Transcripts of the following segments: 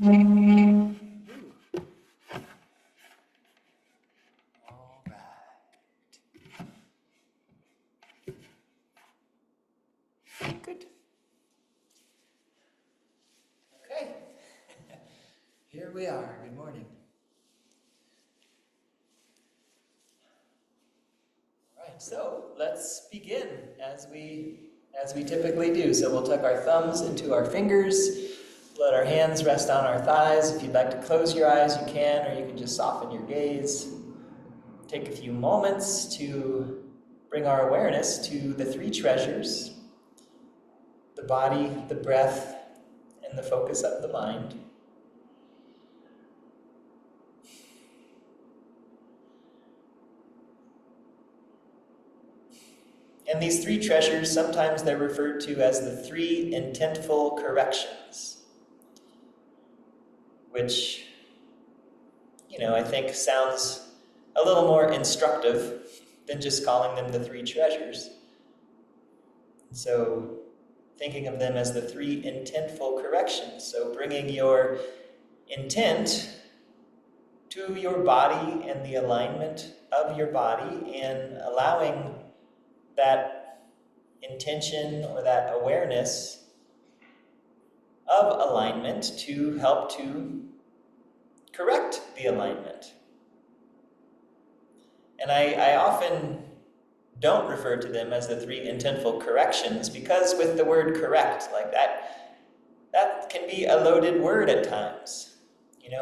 All right. Good. Okay. Here we are. Good morning. All right, so let's begin as we typically do. So we'll tuck our thumbs into our fingers, let our hands rest on our thighs. If you'd like to close your eyes, you can, or you can just soften your gaze. Take a few moments to bring our awareness to the three treasures: the body, the breath, and the focus of the mind. And these three treasures, sometimes they're referred to as the three intentful corrections, which, I think sounds a little more instructive than just calling them the three treasures. So thinking of them as the three intentful corrections. So bringing your intent to your body and the alignment of your body, and allowing that intention or that awareness of alignment to help to correct the alignment. And I often don't refer to them as the three intentful corrections, because with the word correct like that can be a loaded word at times,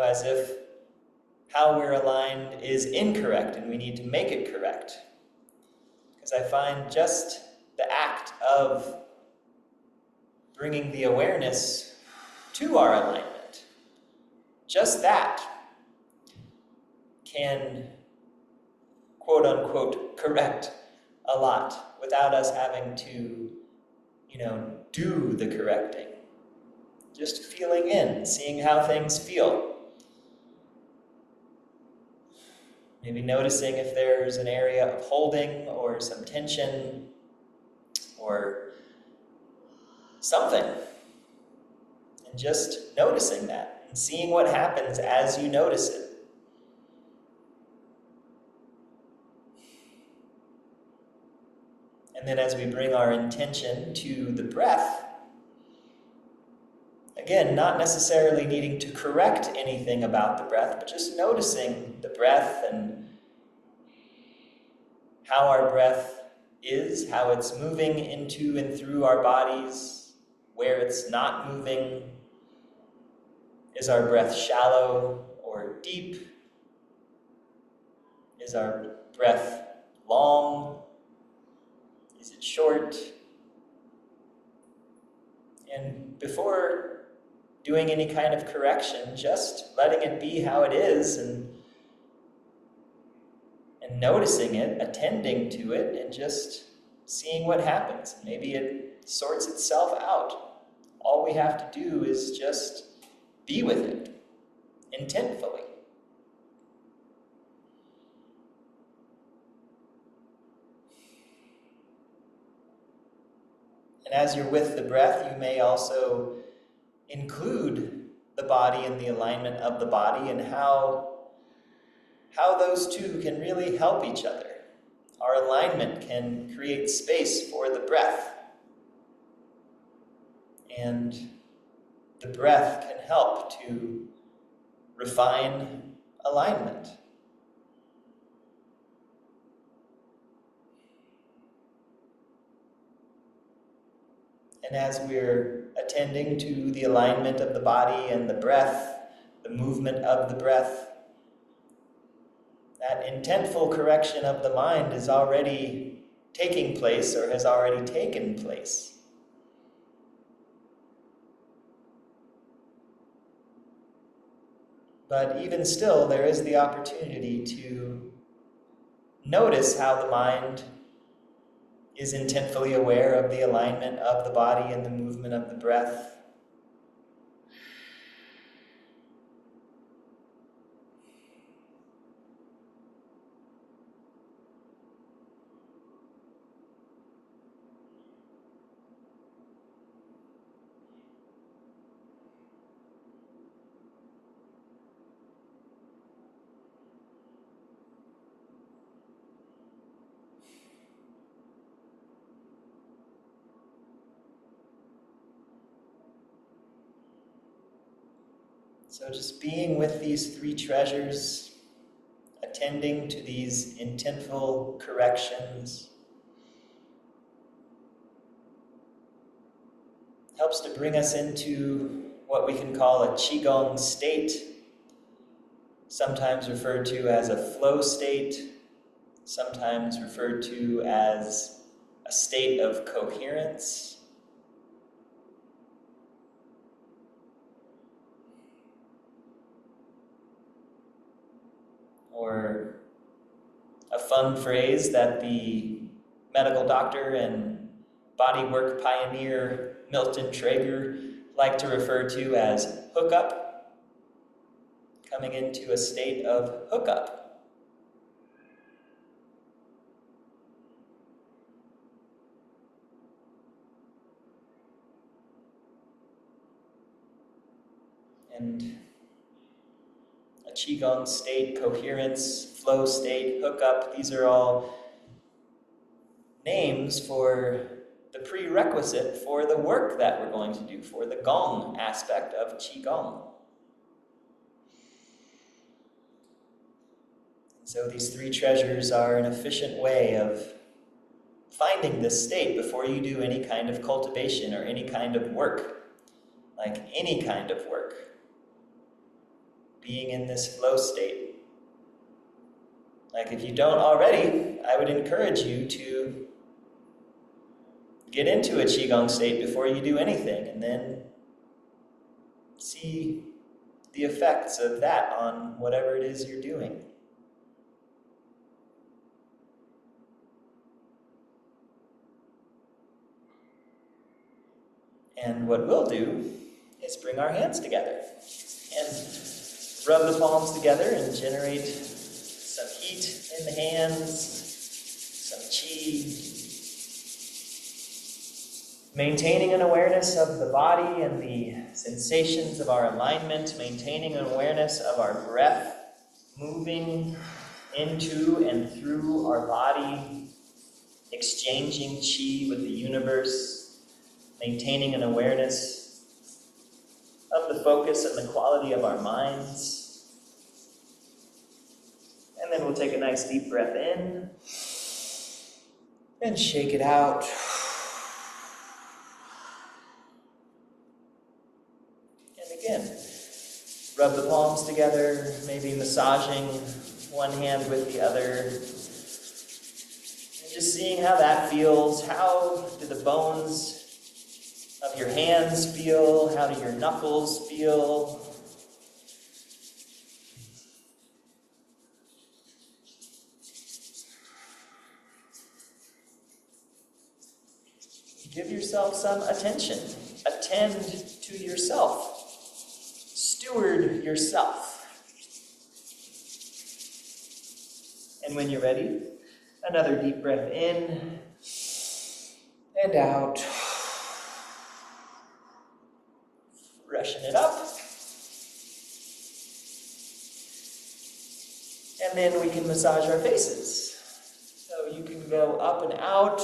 as if how we're aligned is incorrect and we need to make it correct. Because I find just the act of bringing the awareness to our alignment, just that can, quote unquote, correct a lot without us having to, do the correcting. Just feeling in, seeing how things feel. Maybe noticing if there's an area of holding or some tension or something. And just noticing that and seeing what happens as you notice it. And then as we bring our intention to the breath, again, not necessarily needing to correct anything about the breath, but just noticing the breath and how our breath is, how it's moving into and through our bodies, where it's not moving. Is our breath shallow or deep? Is our breath long? Is it short? And before doing any kind of correction, just letting it be how it is and noticing it, attending to it, and just seeing what happens. Maybe it sorts itself out. All we have to do is just be with it intentfully. And as you're with the breath, you may also include the body and the alignment of the body, and how those two can really help each other. Our alignment can create space for the breath, and the breath can help to refine alignment. And as we're attending to the alignment of the body and the breath, the movement of the breath, that intentful correction of the mind is already taking place, or has already taken place. But even still, there is the opportunity to notice how the mind is intentfully aware of the alignment of the body and the movement of the breath. So just being with these three treasures, attending to these intentful corrections, helps to bring us into what we can call a Qigong state, sometimes referred to as a flow state, sometimes referred to as a state of coherence. Or a fun phrase that the medical doctor and bodywork pioneer Milton Traeger liked to refer to as hookup, coming into a state of hookup. And a Qigong state, coherence, flow state, hookup, these are all names for the prerequisite for the work that we're going to do, for the Gong aspect of Qigong. So these three treasures are an efficient way of finding this state before you do any kind of cultivation or any kind of work, like any kind of work. Being in this flow state. Like if you don't already, I would encourage you to get into a Qigong state before you do anything, and then see the effects of that on whatever it is you're doing. And what we'll do is bring our hands together and rub the palms together and generate some heat in the hands, some qi. Maintaining an awareness of the body and the sensations of our alignment, maintaining an awareness of our breath, moving into and through our body, exchanging qi with the universe, maintaining an awareness of the focus and the quality of our minds. And then we'll take a nice deep breath in and shake it out. And again, rub the palms together, maybe massaging one hand with the other. And just seeing how that feels. How do the bones of your hands feel? How do your knuckles feel? Give yourself some attention. Attend to yourself. Steward yourself. And when you're ready, another deep breath in and out. Freshen it up. And then we can massage our faces. So you can go up and out.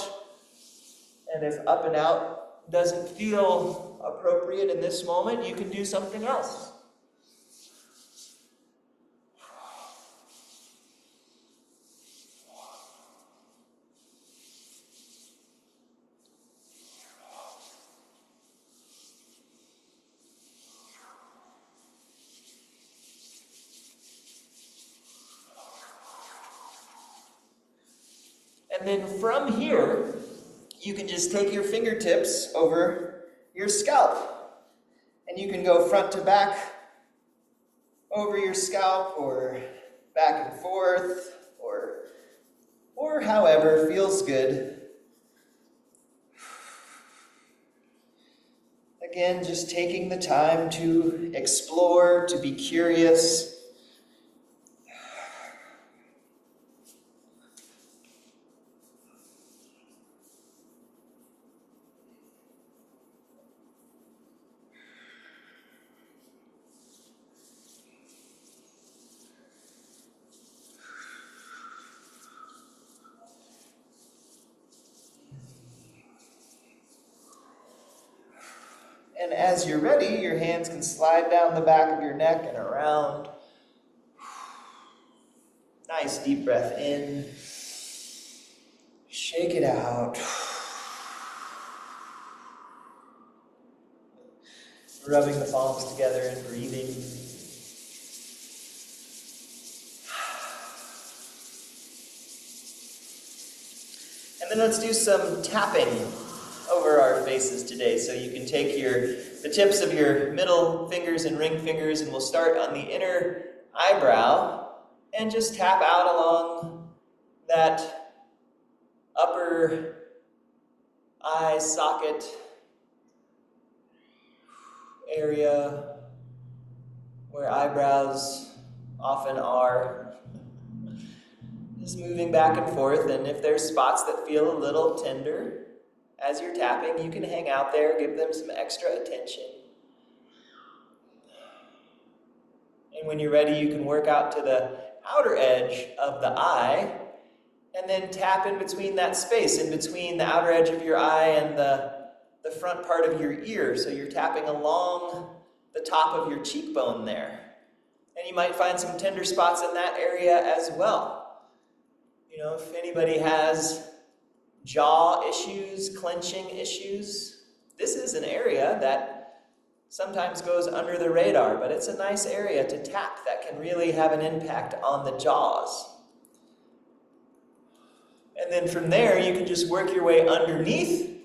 And if up and out doesn't feel appropriate in this moment, you can do something else. And then from here, you can just take your fingertips over your scalp. And you can go front to back over your scalp, or back and forth, or however feels good. Again, just taking the time to explore, to be curious. And as you're ready, your hands can slide down the back of your neck and around. Nice deep breath in. Shake it out. Rubbing the palms together and breathing. And then let's do some tapping over our faces today. So you can take the tips of your middle fingers and ring fingers, and we'll start on the inner eyebrow and just tap out along that upper eye socket area where eyebrows often are. Just moving back and forth, and if there's spots that feel a little tender as you're tapping, you can hang out there, give them some extra attention. And when you're ready, you can work out to the outer edge of the eye, and then tap in between that space, in between the outer edge of your eye and the front part of your ear. So you're tapping along the top of your cheekbone there. And you might find some tender spots in that area as well. You know, if anybody has jaw issues, clenching issues, this is an area that sometimes goes under the radar, but it's a nice area to tap that can really have an impact on the jaws. And then from there, you can just work your way underneath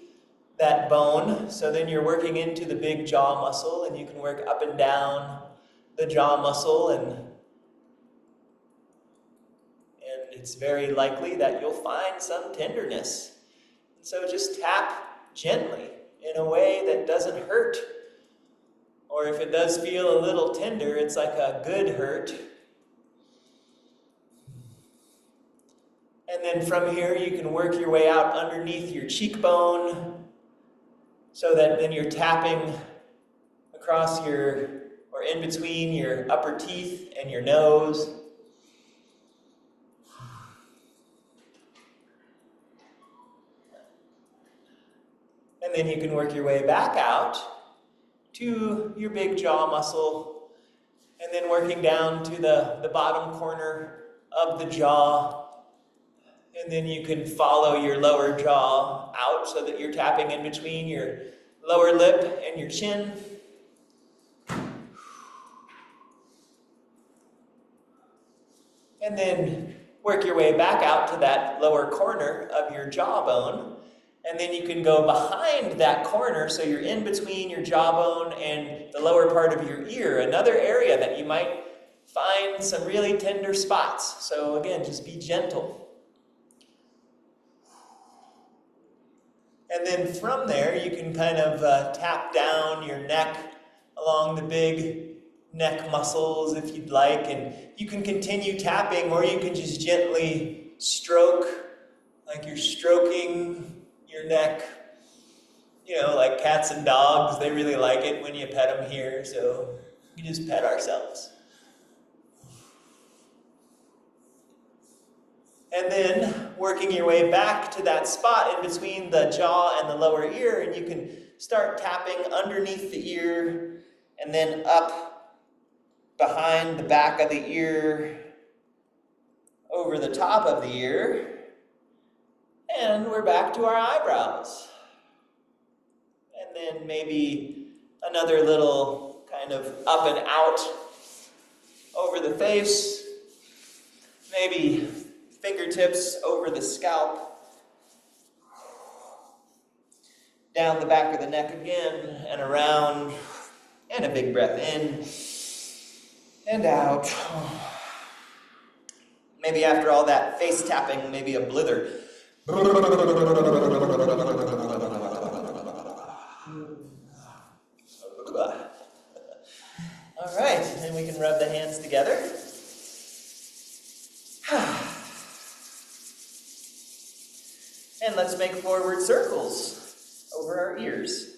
that bone. So then you're working into the big jaw muscle, and you can work up and down the jaw muscle, and it's very likely that you'll find some tenderness. And so just tap gently in a way that doesn't hurt. Or if it does feel a little tender, it's like a good hurt. And then from here, you can work your way out underneath your cheekbone, so that then you're tapping across or in between your upper teeth and your nose. And then you can work your way back out to your big jaw muscle, and then working down to the bottom corner of the jaw. And then you can follow your lower jaw out so that you're tapping in between your lower lip and your chin. And then work your way back out to that lower corner of your jawbone. And then you can go behind that corner, so you're in between your jawbone and the lower part of your ear, another area that you might find some really tender spots. So again, just be gentle. And then from there, you can kind of tap down your neck along the big neck muscles if you'd like. And you can continue tapping, or you can just gently stroke, like you're stroking your neck. You know, like cats and dogs, they really like it when you pet them here. So we just pet ourselves. And then working your way back to that spot in between the jaw and the lower ear, and you can start tapping underneath the ear and then up behind the back of the ear, over the top of the ear, and we're back to our eyebrows. And then maybe another little kind of up and out over the face, maybe fingertips over the scalp, down the back of the neck again, and around, and a big breath in and out. Maybe after all that face tapping, maybe a blither. All right, and we can rub the hands together. And let's make forward circles over our ears.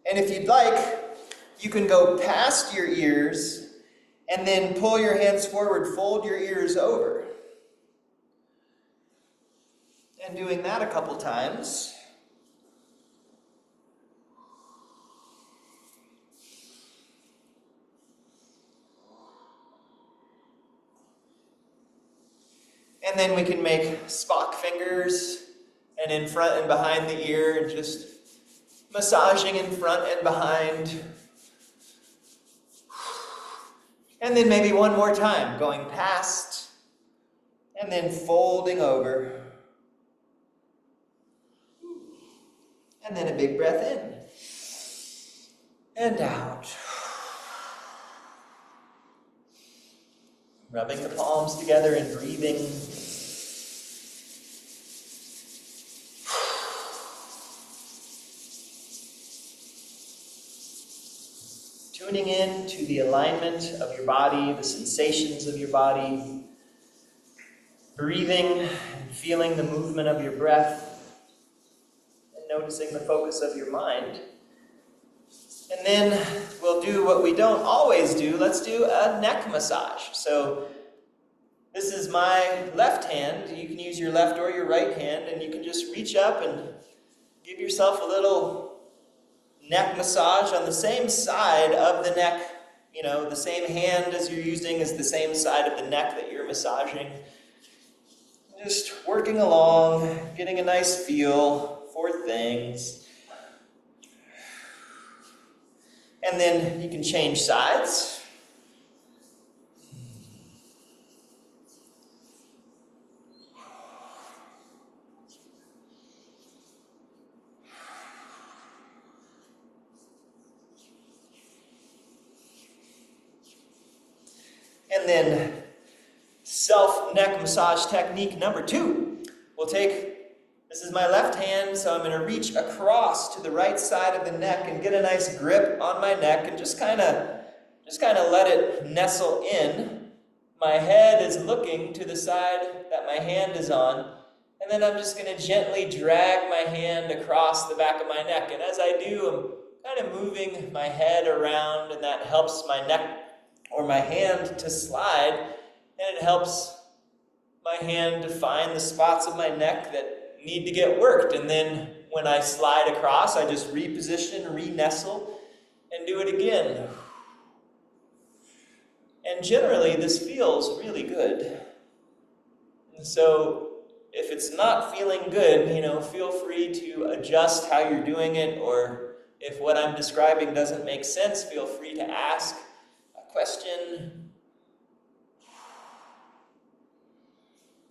And if you'd like, you can go past your ears And then pull your hands forward, fold your ears over. And doing that a couple times. And then we can make Spock fingers and in front and behind the ear and just massaging in front and behind. And then maybe one more time, going past and then folding over. And then a big breath in and out. Rubbing the palms together and breathing. Tuning in to the alignment of your body, the sensations of your body. Breathing and feeling the movement of your breath. And noticing the focus of your mind. And then we'll do what we don't always do. Let's do a neck massage. So this is my left hand. You can use your left or your right hand, and you can just reach up and give yourself a little neck massage on the same side of the neck. You know, the same hand as you're using is the same side of the neck that you're massaging. Just working along, getting a nice feel for things. And then you can change sides. And then self-neck massage technique number 2. We'll take, this is my left hand, so I'm going to reach across to the right side of the neck and get a nice grip on my neck and just kind of let it nestle in. My head is looking to the side that my hand is on, and then I'm just going to gently drag my hand across the back of my neck. And as I do, I'm kind of moving my head around, and that helps my neck or my hand to slide, and it helps my hand to find the spots of my neck that need to get worked. And then when I slide across, I just reposition, re-nestle, and do it again. And generally, this feels really good. And so if it's not feeling good, feel free to adjust how you're doing it, or if what I'm describing doesn't make sense, feel free to ask a question.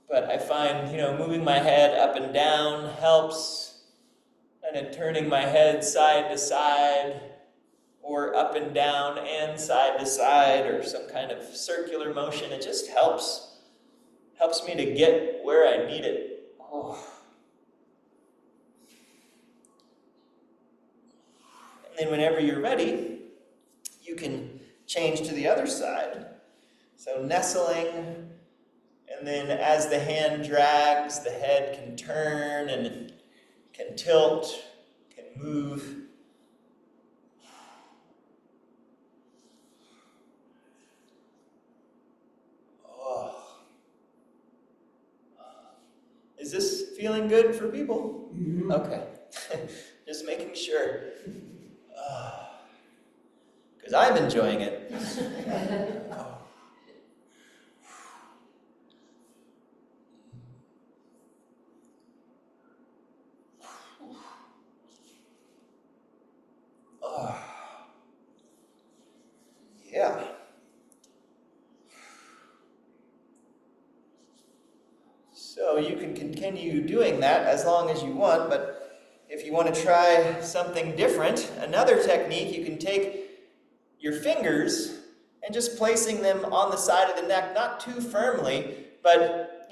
But I find, moving my head up and down helps, and then turning my head side to side, or up and down and side to side, or some kind of circular motion. It just helps me to get where I need it. Oh. And then whenever you're ready, you can change to the other side. So nestling. And then as the hand drags, the head can turn and can tilt, can move. Oh. Is this feeling good for people? Mm-hmm. Okay. Just making sure. Because I'm enjoying it. Yeah. So you can continue doing that as long as you want, but if you want to try something different, another technique, you can take your fingers and just placing them on the side of the neck, not too firmly, but,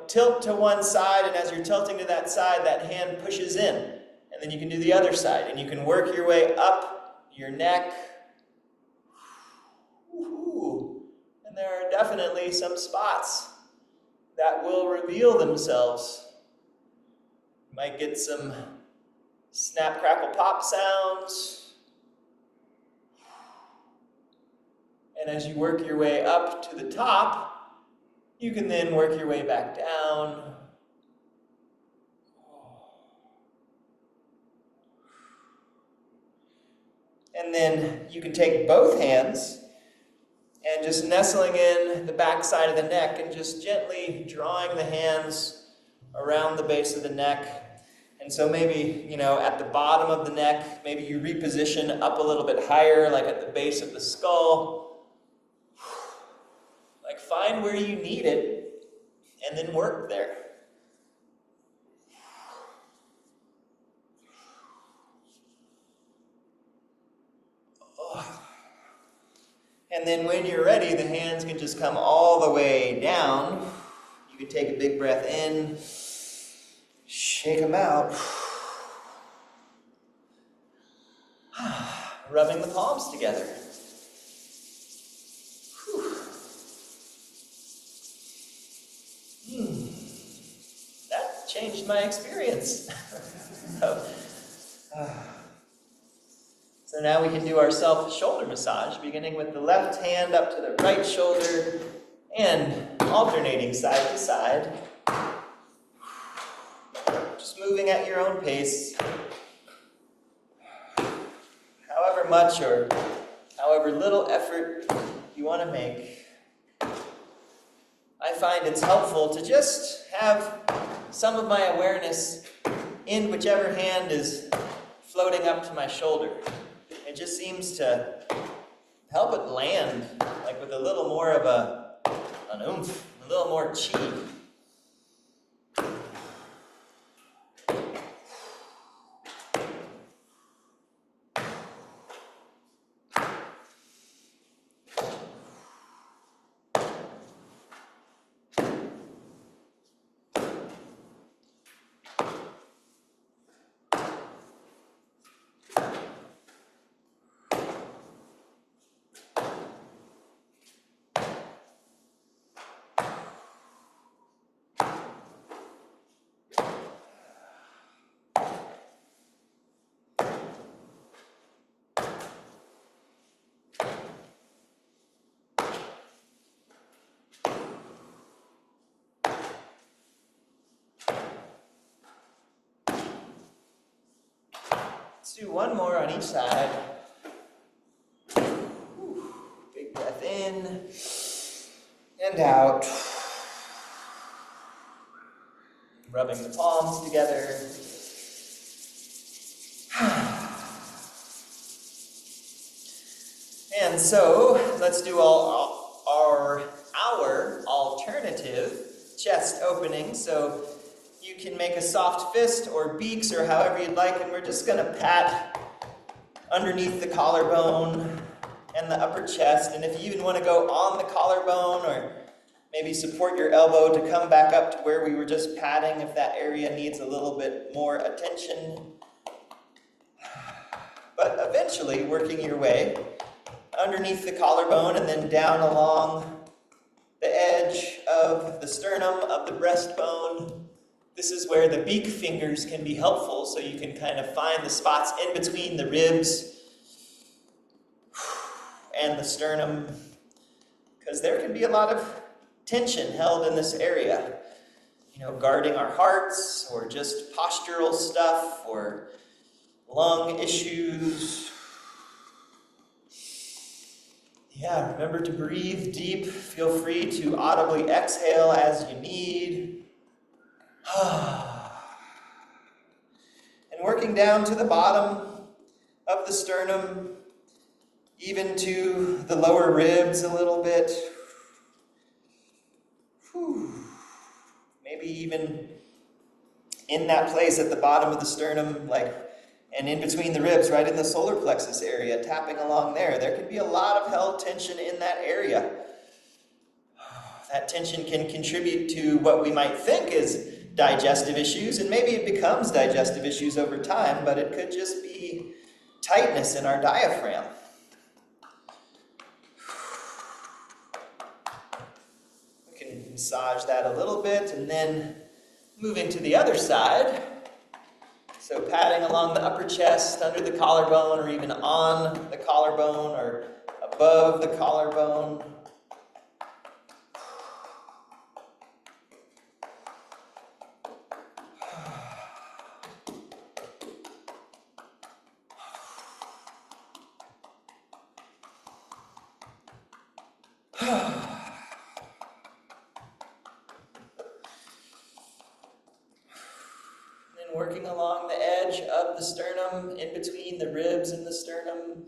tilt to one side, and as you're tilting to that side, that hand pushes in. And then you can do the other side, and you can work your way up your neck. Woo-hoo. And there are definitely some spots that will reveal themselves. You might get some snap, crackle, pop sounds. And as you work your way up to the top, you can then work your way back down. And then you can take both hands and just nestling in the back side of the neck and just gently drawing the hands around the base of the neck. And so maybe, at the bottom of the neck, maybe you reposition up a little bit higher, like at the base of the skull. Like find where you need it and then work there. And then when you're ready, the hands can just come all the way down. You can take a big breath in, shake them out. Rubbing the palms together. That changed my experience. So now we can do our self-shoulder massage, beginning with the left hand up to the right shoulder and alternating side to side. Just moving at your own pace. However much or however little effort you want to make. I find it's helpful to just have some of my awareness in whichever hand is floating up to my shoulder. It just seems to help it land, like with a little more of an oomph, a little more chi. Let's do one more on each side. Big breath in and out. Rubbing the palms together. And so, let's do our alternative chest opening. So you can make a soft fist or beaks or however you'd like, and we're just going to pat underneath the collarbone and the upper chest. And if you even want to go on the collarbone or maybe support your elbow to come back up to where we were just patting if that area needs a little bit more attention. But eventually working your way underneath the collarbone and then down along the edge of the sternum, of the breastbone. This is where the beak fingers can be helpful, so you can kind of find the spots in between the ribs and the sternum, because there can be a lot of tension held in this area. Guarding our hearts, or just postural stuff, or lung issues. Yeah, remember to breathe deep. Feel free to audibly exhale as you need. And working down to the bottom of the sternum, even to the lower ribs a little bit. Maybe even in that place at the bottom of the sternum, and in between the ribs, right in the solar plexus area, tapping along there. There can be a lot of held tension in that area. That tension can contribute to what we might think is digestive issues, and maybe it becomes digestive issues over time, but it could just be tightness in our diaphragm. We can massage that a little bit, and then moving to the other side. So patting along the upper chest, under the collarbone, or even on the collarbone, or above the collarbone. Working along the edge of the sternum, in between the ribs and the sternum.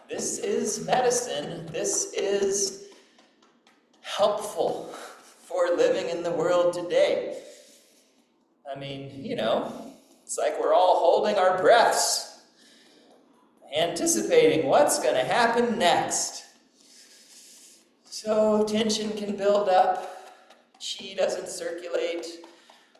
This is medicine. This is helpful for living in the world today. I mean, it's like we're all holding our breaths, anticipating what's going to happen next. So tension can build up, chi doesn't circulate,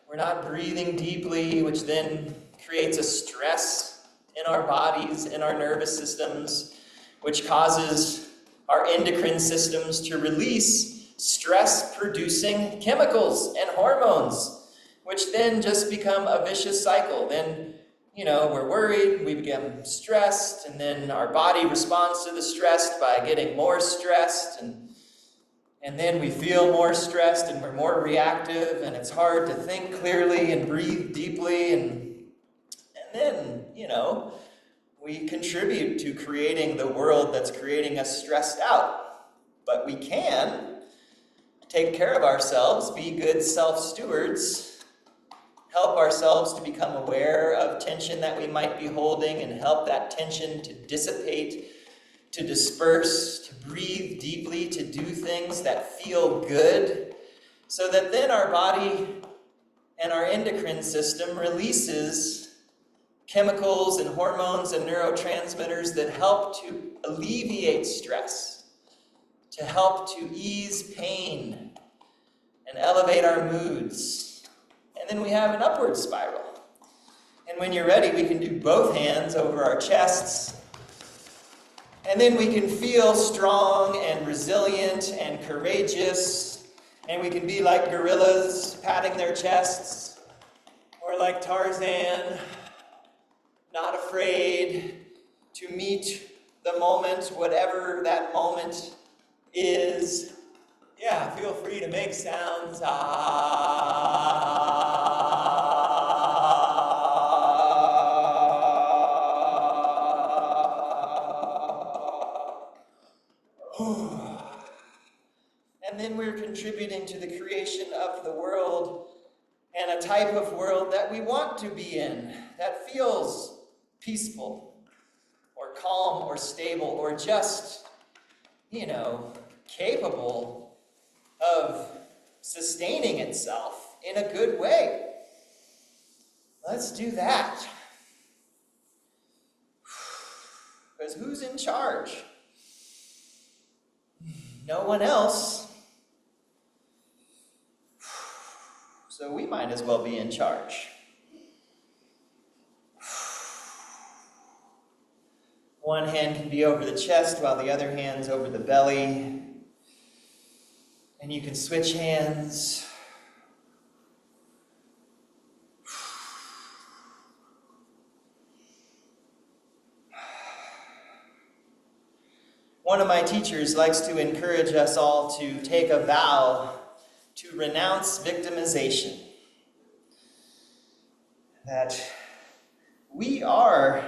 we're not breathing deeply, which then creates a stress in our bodies, in our nervous systems, which causes our endocrine systems to release stress-producing chemicals and hormones, which then just become a vicious cycle. Then, we're worried, we become stressed, and then our body responds to the stress by getting more stressed, and then we feel more stressed and we're more reactive, and it's hard to think clearly and breathe deeply, and then, we contribute to creating the world that's creating us stressed out. But we can take care of ourselves, be good self-stewards, help ourselves to become aware of tension that we might be holding and help that tension to dissipate, to disperse, to breathe deeply, to do things that feel good, so that then our body and our endocrine system releases chemicals and hormones and neurotransmitters that help to alleviate stress, to help to ease pain and elevate our moods. And then we have an upward spiral. And when you're ready, we can do both hands over our chests. And then we can feel strong and resilient and courageous. And we can be like gorillas patting their chests, or like Tarzan, not afraid to meet the moment, whatever that moment is. Yeah, feel free to make sounds. And then we're contributing to the creation of the world, and a type of world that we want to be in, that feels peaceful, or calm, or stable, or just, capable of sustaining itself in a good way. Let's do that. Because who's in charge? No one else. So we might as well be in charge. One hand can be over the chest while the other hand's over the belly. And you can switch hands. One of my teachers likes to encourage us all to take a vow to renounce victimization. That we are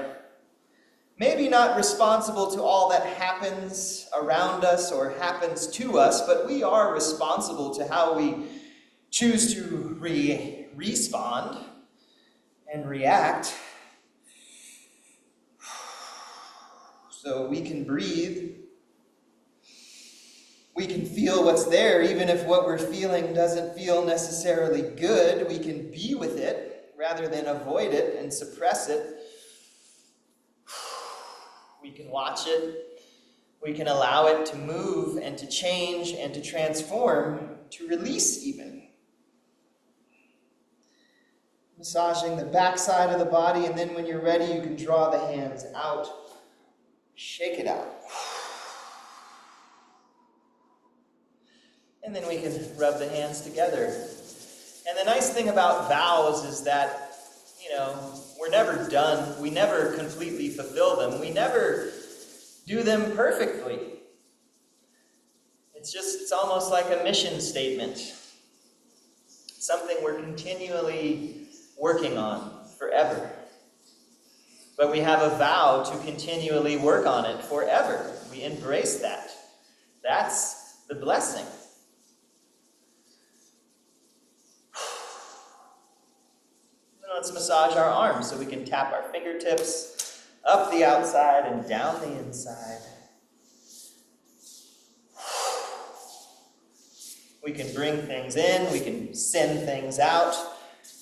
maybe not responsible to all that happens around us or happens to us, but we are responsible to how we choose to respond and react. So we can breathe. We can feel what's there, even if what we're feeling doesn't feel necessarily good. We can be with it rather than avoid it and suppress it. We can watch it. We can allow it to move and to change and to transform, to release even. Massaging the backside of the body, and then when you're ready, you can draw the hands out. Shake it out. And then we can rub the hands together. And the nice thing about vows is that, we're never done. We never completely fulfill them. We never do them perfectly. It's almost like a mission statement. Something we're continually working on forever. But we have a vow to continually work on it forever. We embrace that. That's the blessing. Let's massage our arms so we can tap our fingertips up the outside and down the inside. We can bring things in, we can send things out.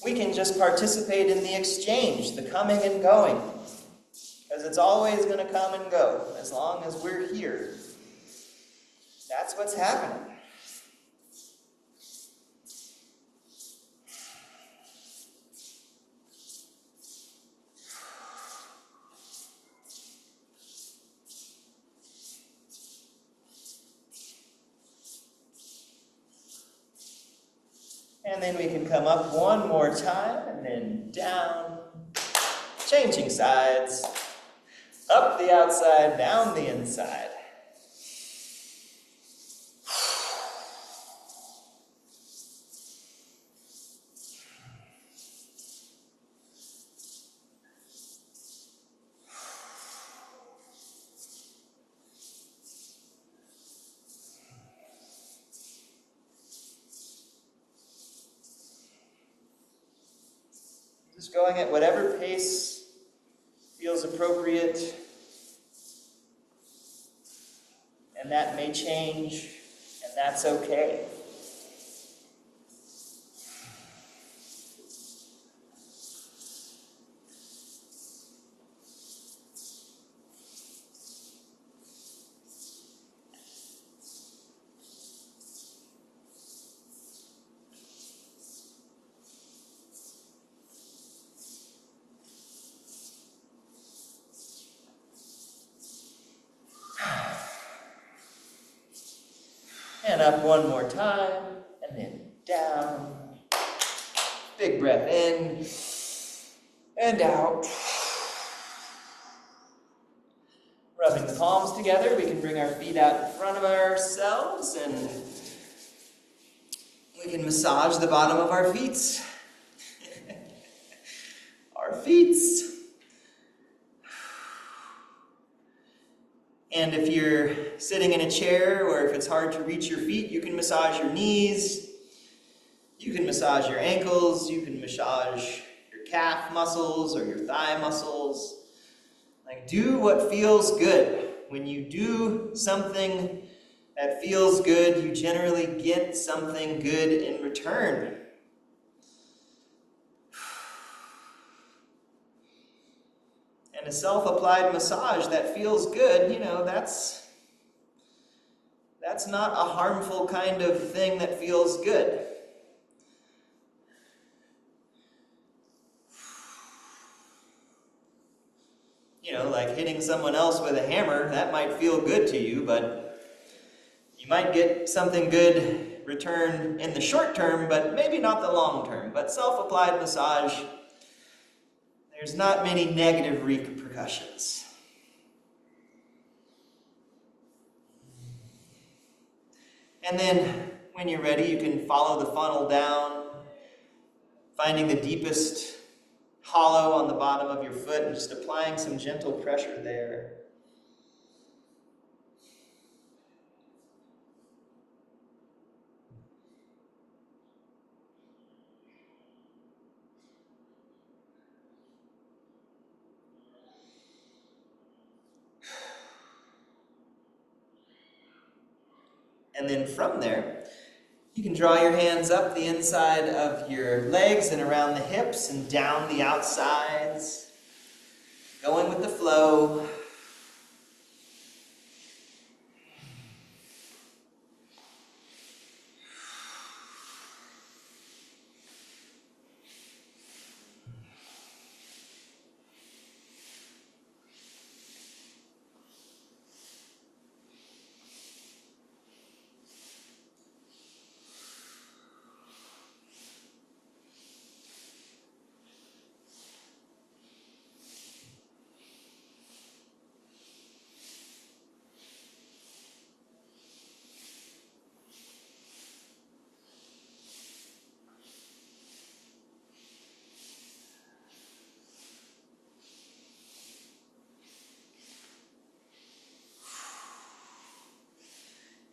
We can just participate in the exchange, the coming and going. Because it's always going to come and go as long as we're here. That's what's happening. And then we can come up one more time and then down. Changing sides. Up the outside, down the inside. Just going at whatever pace feels appropriate. And that may change, and that's okay. And up one more time, and then down. Big breath in, and out. Rubbing the palms together, we can bring our feet out in front of ourselves, and we can massage the bottom of our feet. Our feet. And if you're sitting in a chair, or if it's hard to reach your feet, you can massage your knees, you can massage your ankles, you can massage your calf muscles or your thigh muscles. Like, do what feels good. When you do something that feels good, you generally get something good in return. And a self-applied massage that feels good, that's not a harmful kind of thing that feels good. Like hitting someone else with a hammer, that might feel good to you, but you might get something good return in the short term, but maybe not the long term. But self-applied massage, there's not many negative repercussions. And then, when you're ready, you can follow the funnel down, finding the deepest hollow on the bottom of your foot and just applying some gentle pressure there. And then from there, you can draw your hands up the inside of your legs and around the hips and down the outsides, going with the flow.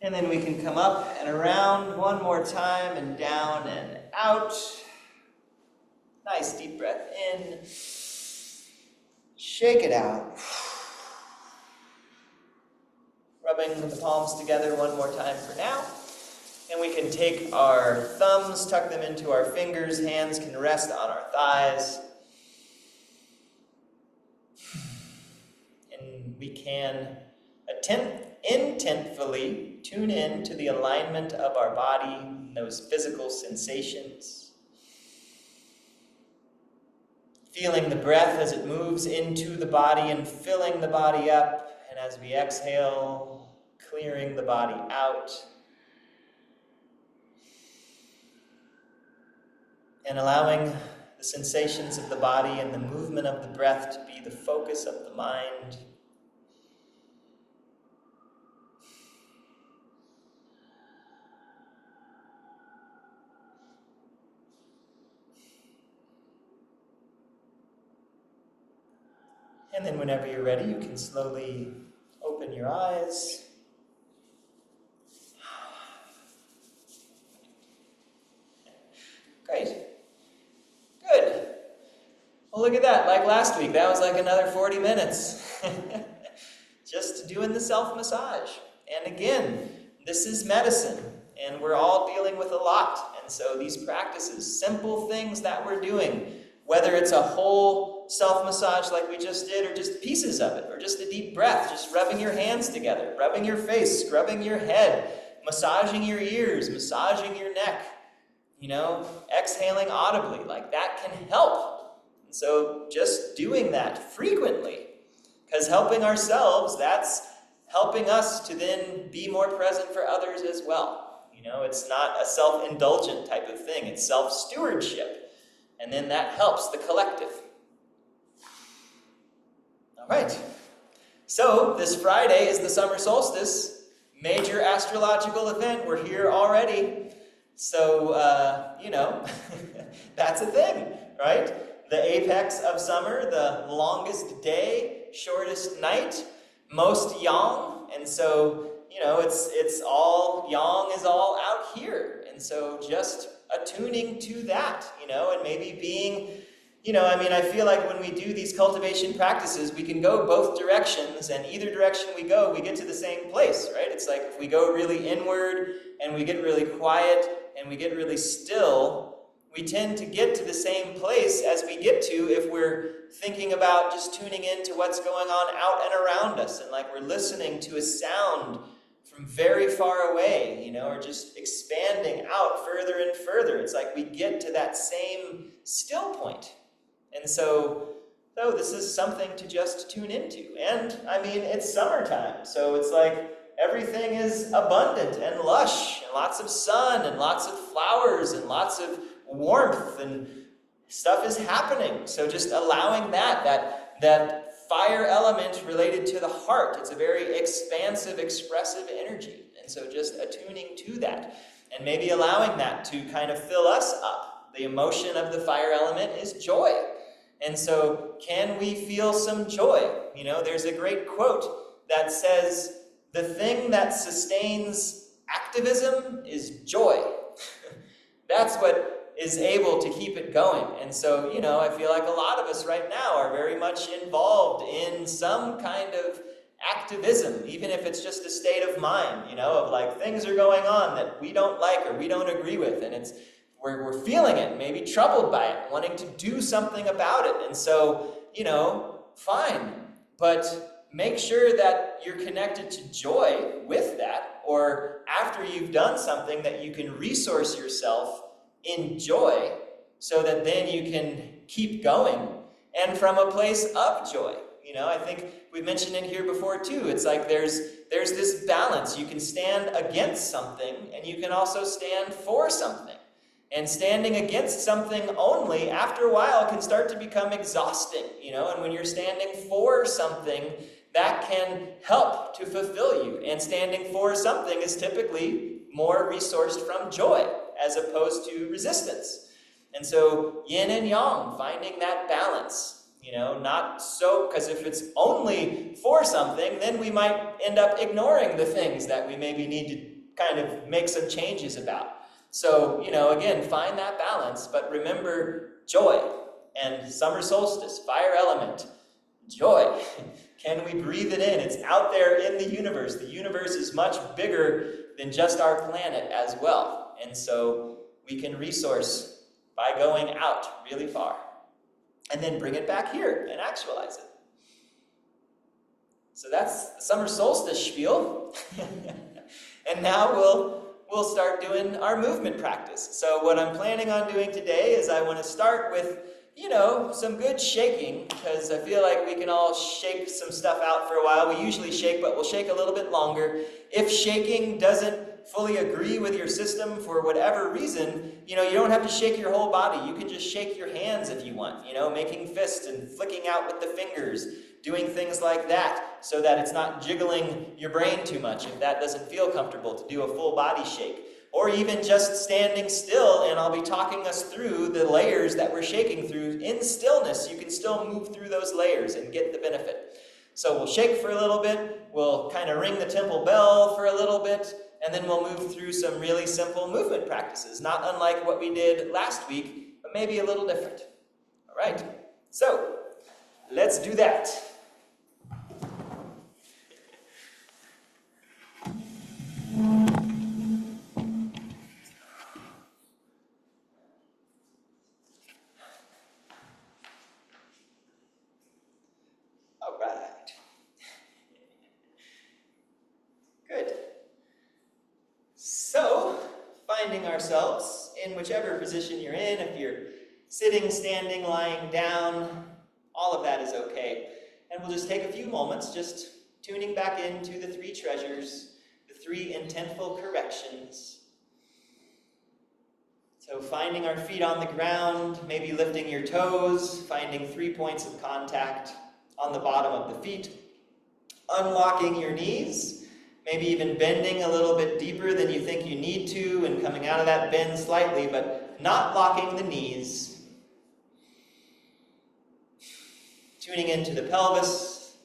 And then we can come up and around one more time and down and out. Nice deep breath in. Shake it out. Rubbing the palms together one more time for now. And we can take our thumbs, tuck them into our fingers. Hands can rest on our thighs. And we can intentfully tune in to the alignment of our body, those physical sensations. Feeling the breath as it moves into the body and filling the body up, and as we exhale, clearing the body out. And allowing the sensations of the body and the movement of the breath to be the focus of the mind. And then whenever you're ready, you can slowly open your eyes. Great. Good. Well, look at that. Like last week, that was like another 40 minutes. Just doing the self-massage. And again, this is medicine, and we're all dealing with a lot. And so these practices, simple things that we're doing, whether it's a whole self-massage like we just did, or just pieces of it, or just a deep breath, just rubbing your hands together, rubbing your face, scrubbing your head, massaging your ears, massaging your neck, exhaling audibly, like that can help. And so just doing that frequently, because helping ourselves, that's helping us to then be more present for others as well. It's not a self-indulgent type of thing, it's self-stewardship. And then that helps the collective. All right. So this Friday is the summer solstice, major astrological event. We're here already. So, that's a thing, right? The apex of summer, the longest day, shortest night, most yang. And so, it's all, yang is all out here. And so just attuning to that, and maybe being, I feel like when we do these cultivation practices, we can go both directions, and either direction we go, we get to the same place, right? It's like if we go really inward and we get really quiet and we get really still, we tend to get to the same place as we get to if we're thinking about just tuning into what's going on out and around us, and like we're listening to a sound from very far away, or just expanding out further and further. It's like we get to that same still point. And so this is something to just tune into. And it's summertime, so it's like everything is abundant and lush, and lots of sun, and lots of flowers, and lots of warmth, and stuff is happening. So just allowing that fire element related to the heart. It's a very expansive, expressive energy. And so just attuning to that, and maybe allowing that to kind of fill us up. The emotion of the fire element is joy. And so can we feel some joy? There's a great quote that says, the thing that sustains activism is joy. That's what is able to keep it going. And so, I feel like a lot of us right now are very much involved in some kind of activism, even if it's just a state of mind, of like things are going on that we don't like or we don't agree with, and we're feeling it, maybe troubled by it, wanting to do something about it. And so, fine, but make sure that you're connected to joy with that, or after you've done something, that you can resource yourself in joy, so that then you can keep going, and from a place of joy. I think we mentioned in here before too, it's like there's this balance. You can stand against something, and you can also stand for something. And standing against something only, after a while, can start to become exhausting, and when you're standing for something, that can help to fulfill you. And standing for something is typically more resourced from joy, as opposed to resistance. And so yin and yang, finding that balance, not so, because if it's only for something, then we might end up ignoring the things that we maybe need to kind of make some changes about. So, again, find that balance, but remember joy and summer solstice, fire element, joy. Can we breathe it in? It's out there in the universe. The universe is much bigger than just our planet as well. And so we can resource by going out really far and then bring it back here and actualize it. So that's the summer solstice spiel. And now we'll start doing our movement practice. So what I'm planning on doing today is I want to start with, some good shaking, because I feel like we can all shake some stuff out for a while. We usually shake, but we'll shake a little bit longer. If shaking doesn't fully agree with your system for whatever reason, you don't have to shake your whole body. You can just shake your hands if you want, making fists and flicking out with the fingers, doing things like that so that it's not jiggling your brain too much if that doesn't feel comfortable to do a full body shake. Or even just standing still, and I'll be talking us through the layers that we're shaking through. In stillness, you can still move through those layers and get the benefit. So we'll shake for a little bit, we'll kind of ring the temple bell for a little bit, and then we'll move through some really simple movement practices, not unlike what we did last week, but maybe a little different. All right, so let's do that. Finding ourselves in whichever position you're in, if you're sitting, standing, lying down, all of that is okay. And we'll just take a few moments just tuning back into the three treasures, the three intentful corrections. So finding our feet on the ground, maybe lifting your toes, finding 3 points of contact on the bottom of the feet, unlocking your knees, maybe even bending a little bit deeper than you think you need to and coming out of that bend slightly, but not locking the knees. Tuning into the pelvis.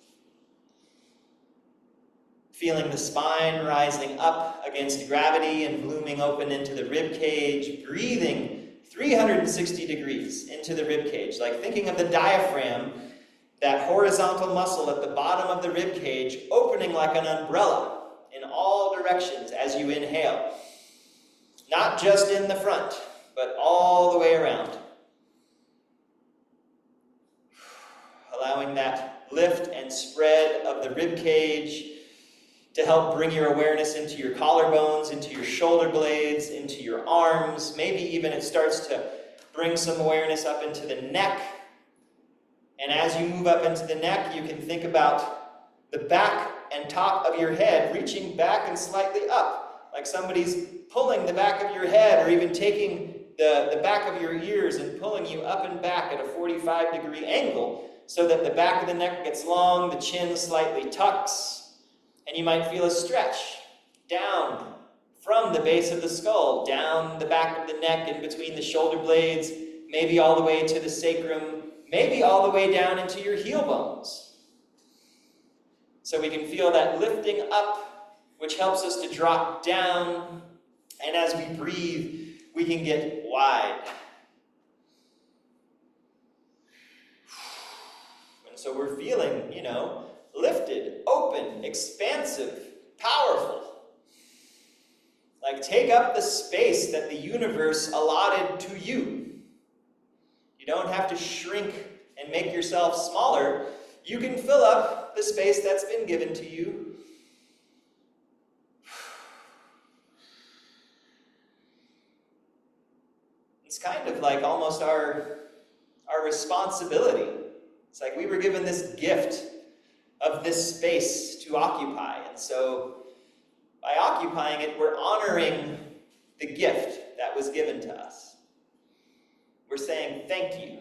Feeling the spine rising up against gravity and blooming open into the rib cage. Breathing 360 degrees into the rib cage, like thinking of the diaphragm, that horizontal muscle at the bottom of the rib cage, opening like an umbrella in all directions as you inhale. Not just in the front, but all the way around. Allowing that lift and spread of the rib cage to help bring your awareness into your collarbones, into your shoulder blades, into your arms. Maybe even it starts to bring some awareness up into the neck. And as you move up into the neck, you can think about the back and top of your head reaching back and slightly up, like somebody's pulling the back of your head, or even taking the back of your ears and pulling you up and back at a 45-degree angle so that the back of the neck gets long, the chin slightly tucks, and you might feel a stretch down from the base of the skull, down the back of the neck, in between the shoulder blades, maybe all the way to the sacrum, maybe all the way down into your heel bones. So we can feel that lifting up, which helps us to drop down. And as we breathe, we can get wide. And so we're feeling, lifted, open, expansive, powerful. Like take up the space that the universe allotted to you. You don't have to shrink and make yourself smaller. You can fill up the space that's been given to you. It's kind of like almost our responsibility. It's like we were given this gift of this space to occupy. And so by occupying it, we're honoring the gift that was given to us. We're saying thank you.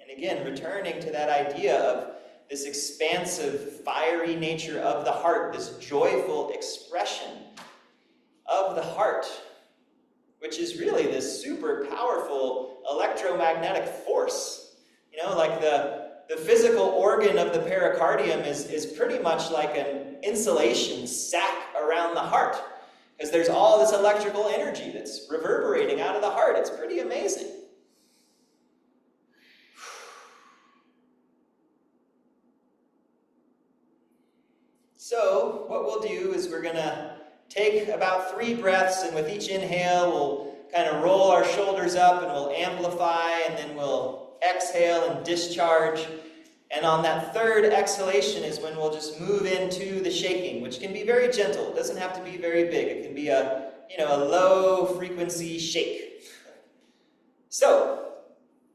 And again, returning to that idea of this expansive, fiery nature of the heart, this joyful expression of the heart, which is really this super powerful electromagnetic force. Like the the physical organ of the pericardium is pretty much like an insulation sac around the heart, because there's all this electrical energy that's reverberating out of the heart. It's pretty amazing. So what we'll do is we're going to take about 3 breaths, and with each inhale we'll kind of roll our shoulders up and we'll amplify, and then we'll exhale and discharge. And on that 3rd exhalation is when we'll just move into the shaking, which can be very gentle. It doesn't have to be very big. It can be a low frequency shake. So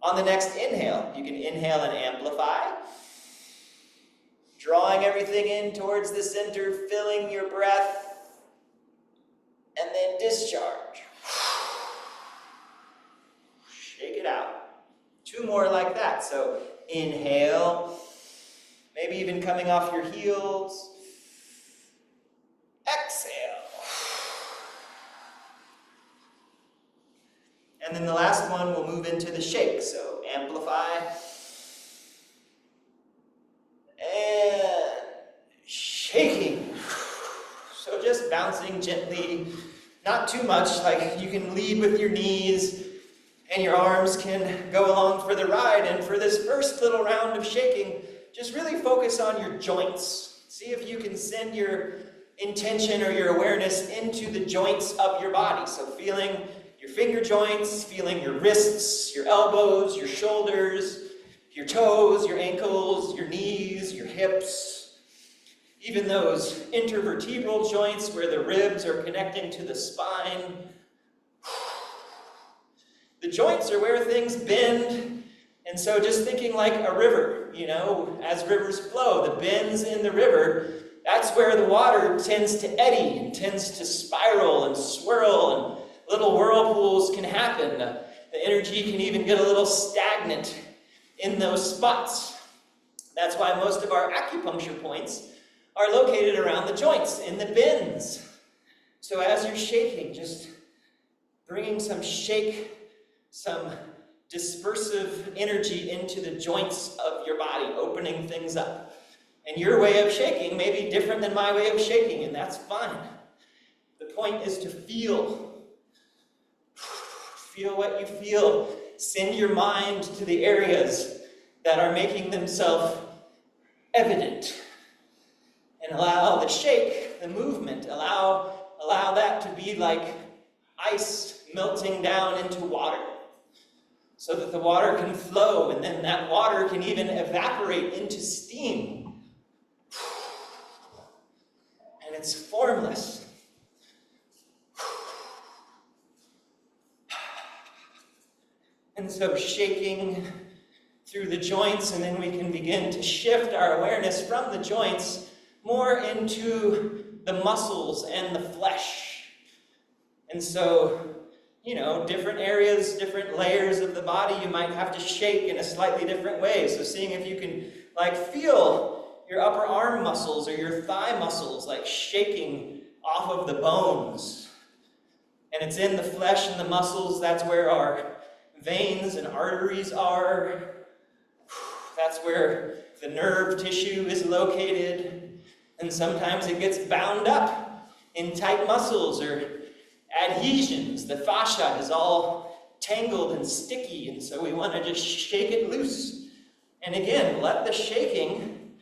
on the next inhale, you can inhale and amplify, drawing everything in towards the center, filling your breath, and then discharge. Shake it out. 2 more like that. So inhale, maybe even coming off your heels. Exhale. And then the last one, we'll move into the shake. So amplify. And shaking. So just bouncing gently, not too much, like you can lead with your knees and your arms can go along for the ride. And for this first little round of shaking, just really focus on your joints. See if you can send your intention or your awareness into the joints of your body. So feeling your finger joints, feeling your wrists, your elbows, your shoulders, your toes, your ankles, your knees, your hips. Even those intervertebral joints where the ribs are connecting to the spine. The joints are where things bend, and so just thinking like a river, as rivers flow, the bends in the river, that's where the water tends to eddy and tends to spiral and swirl, and little whirlpools can happen. The energy can even get a little stagnant in those spots. That's why most of our acupuncture points are located around the joints, in the bends. So as you're shaking, just bringing some shake, some dispersive energy into the joints of your body, opening things up. And your way of shaking may be different than my way of shaking, and that's fine. The point is to feel. Feel what you feel. Send your mind to the areas that are making themselves evident. And allow the shake, the movement, allow that to be like ice melting down into water, so that the water can flow, and then that water can even evaporate into steam. And it's formless. And so shaking through the joints, and then we can begin to shift our awareness from the joints more into the muscles and the flesh. And so, different areas, different layers of the body, you might have to shake in a slightly different way. So seeing if you can feel your upper arm muscles or your thigh muscles shaking off of the bones. And it's in the flesh and the muscles. That's where our veins and arteries are. That's where the nerve tissue is located. And sometimes it gets bound up in tight muscles or adhesions. The fascia is all tangled and sticky, and so we want to just shake it loose. And again, let the shaking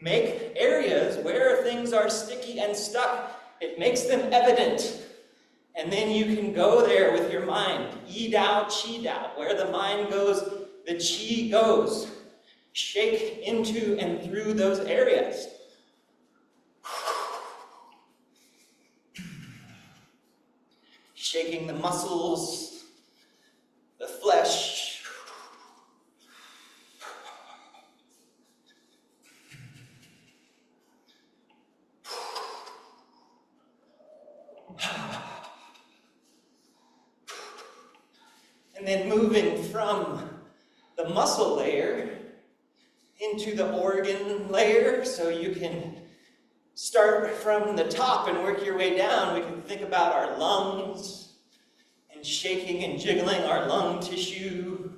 make areas where things are sticky and stuck. It makes them evident. And then you can go there with your mind. Yi Dao, Qi Dao. Where the mind goes, the Qi goes. Shake into and through those areas. Shaking the muscles, the flesh. And then moving from the muscle layer into the organ layer, so you can start from the top and work your way down. We can think about our lungs and shaking and jiggling our lung tissue,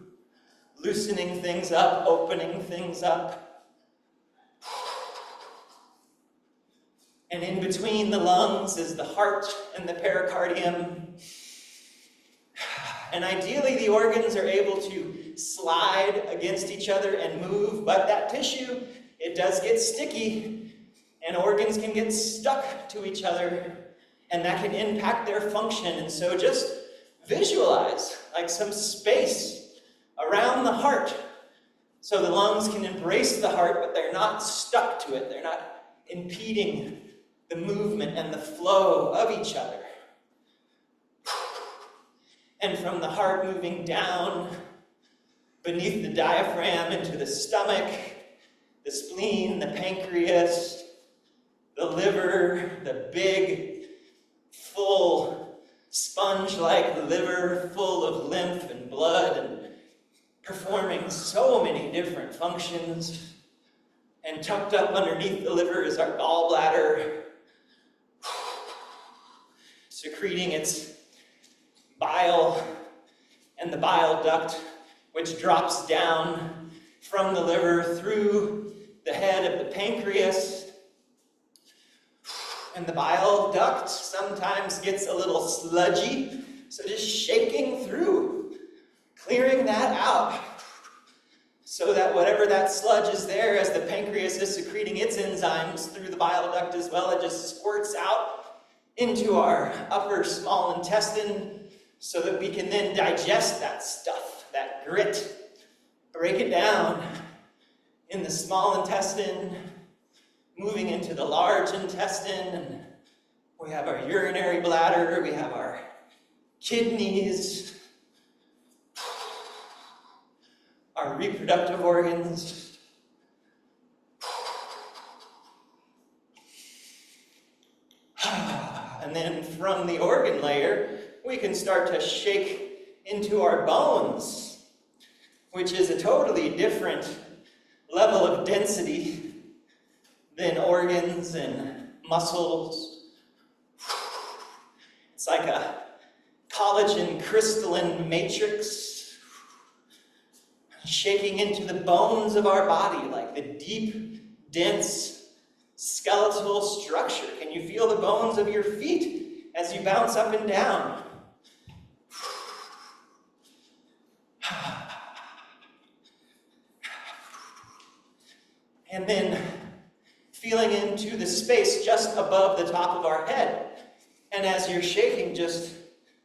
loosening things up, opening things up. And in between the lungs is the heart and the pericardium. And ideally, the organs are able to slide against each other and move, but that tissue, it does get sticky, and organs can get stuck to each other, and that can impact their function. And so just visualize like some space around the heart so the lungs can embrace the heart, but they're not stuck to it. They're not impeding the movement and the flow of each other. And from the heart moving down beneath the diaphragm into the stomach, the spleen, the pancreas, the liver, the big, full, sponge-like liver full of lymph and blood and performing so many different functions. And tucked up underneath the liver is our gallbladder, secreting its bile and the bile duct, which drops down from the liver through the head of the pancreas. And the bile duct sometimes gets a little sludgy, so just shaking through, clearing that out, so that whatever that sludge is there, as the pancreas is secreting its enzymes through the bile duct as well, it just squirts out into our upper small intestine, so that we can then digest that stuff, that grit, break it down in the small intestine, moving into the large intestine. And we have our urinary bladder, we have our kidneys, our reproductive organs. And then from the organ layer, we can start to shake into our bones, which is a totally different level of density than organs and muscles. It's like a collagen crystalline matrix, shaking into the bones of our body, like the deep, dense skeletal structure. Can you feel the bones of your feet as you bounce up and down? And then feeling into the space just above the top of our head. And as you're shaking, just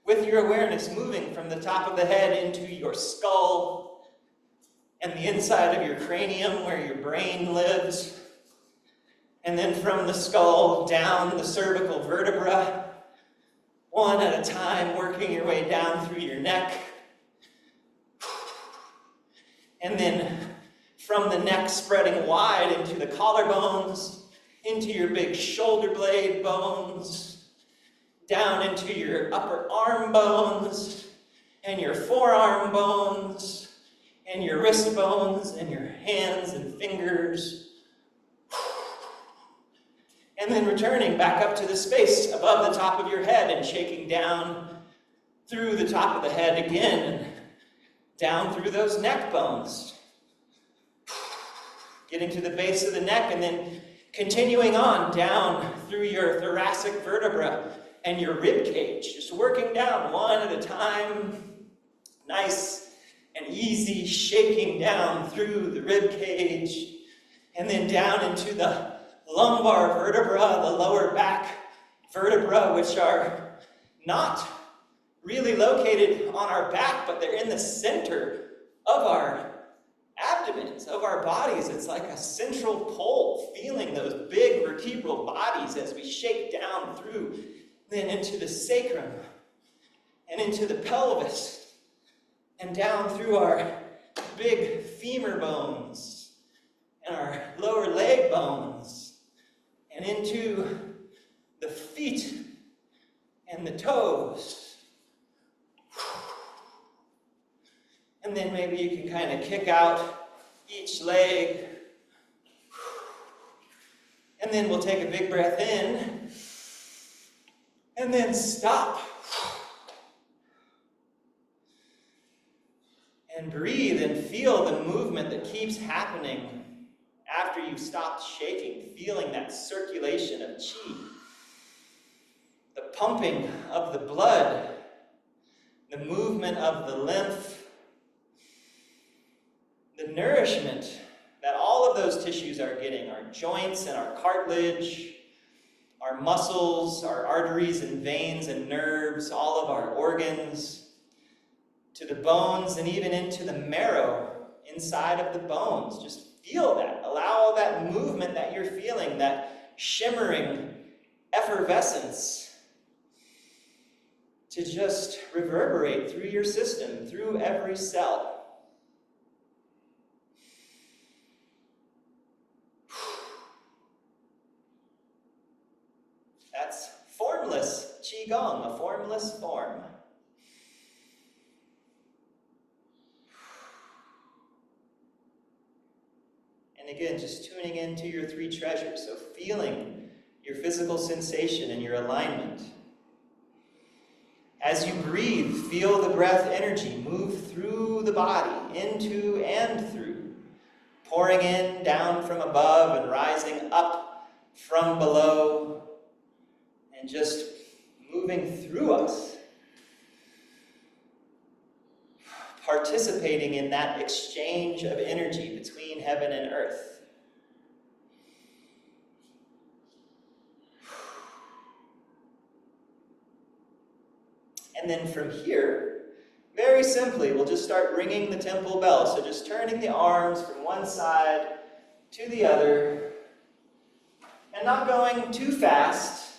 with your awareness moving from the top of the head into your skull and the inside of your cranium where your brain lives. And then from the skull down the cervical vertebra, one at a time, working your way down through your neck. And then from the neck spreading wide into the collarbones, into your big shoulder blade bones, down into your upper arm bones, and your forearm bones, and your wrist bones, and your hands and fingers. And then returning back up to the space above the top of your head and shaking down through the top of the head again, and down through those neck bones. Getting to the base of the neck and then continuing on down through your thoracic vertebra and your rib cage. Just working down one at a time. Nice and easy shaking down through the rib cage and then down into the lumbar vertebra, the lower back vertebra, which are not really located on our back, but they're in the center of our abdomens, of our bodies. It's like a central pole, feeling those big vertebral bodies as we shake down through, then into the sacrum, and into the pelvis, and down through our big femur bones, and our lower leg bones, and into the feet and the toes. And then maybe you can kind of kick out each leg. And then we'll take a big breath in. And then stop. And breathe and feel the movement that keeps happening after you've stopped shaking, feeling that circulation of qi, the pumping of the blood, the movement of the lymph, the nourishment that all of those tissues are getting, our joints and our cartilage, our muscles, our arteries and veins and nerves, all of our organs, to the bones and even into the marrow inside of the bones. Just feel that. Allow all that movement that you're feeling, that shimmering effervescence, to just reverberate through your system, through every cell. That's formless Qigong, a formless form. And again, just tuning into your three treasures, so feeling your physical sensation and your alignment. As you breathe, feel the breath energy move through the body, into and through, pouring in, down from above, and rising up from below, and just moving through us, participating in that exchange of energy between heaven and earth. And then from here, very simply, we'll just start ringing the temple bell. So just turning the arms from one side to the other, and not going too fast,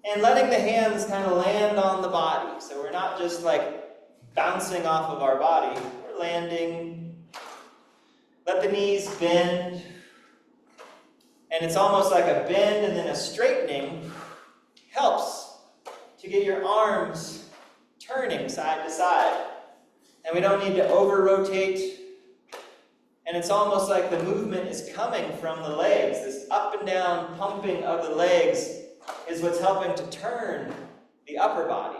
and letting the hands kind of land on the body. So we're not just like bouncing off of our body, we're landing. Let the knees bend, and it's almost like a bend and then a straightening helps to get your arms turning side to side. And we don't need to over-rotate. And it's almost like the movement is coming from the legs. This up and down pumping of the legs is what's helping to turn the upper body.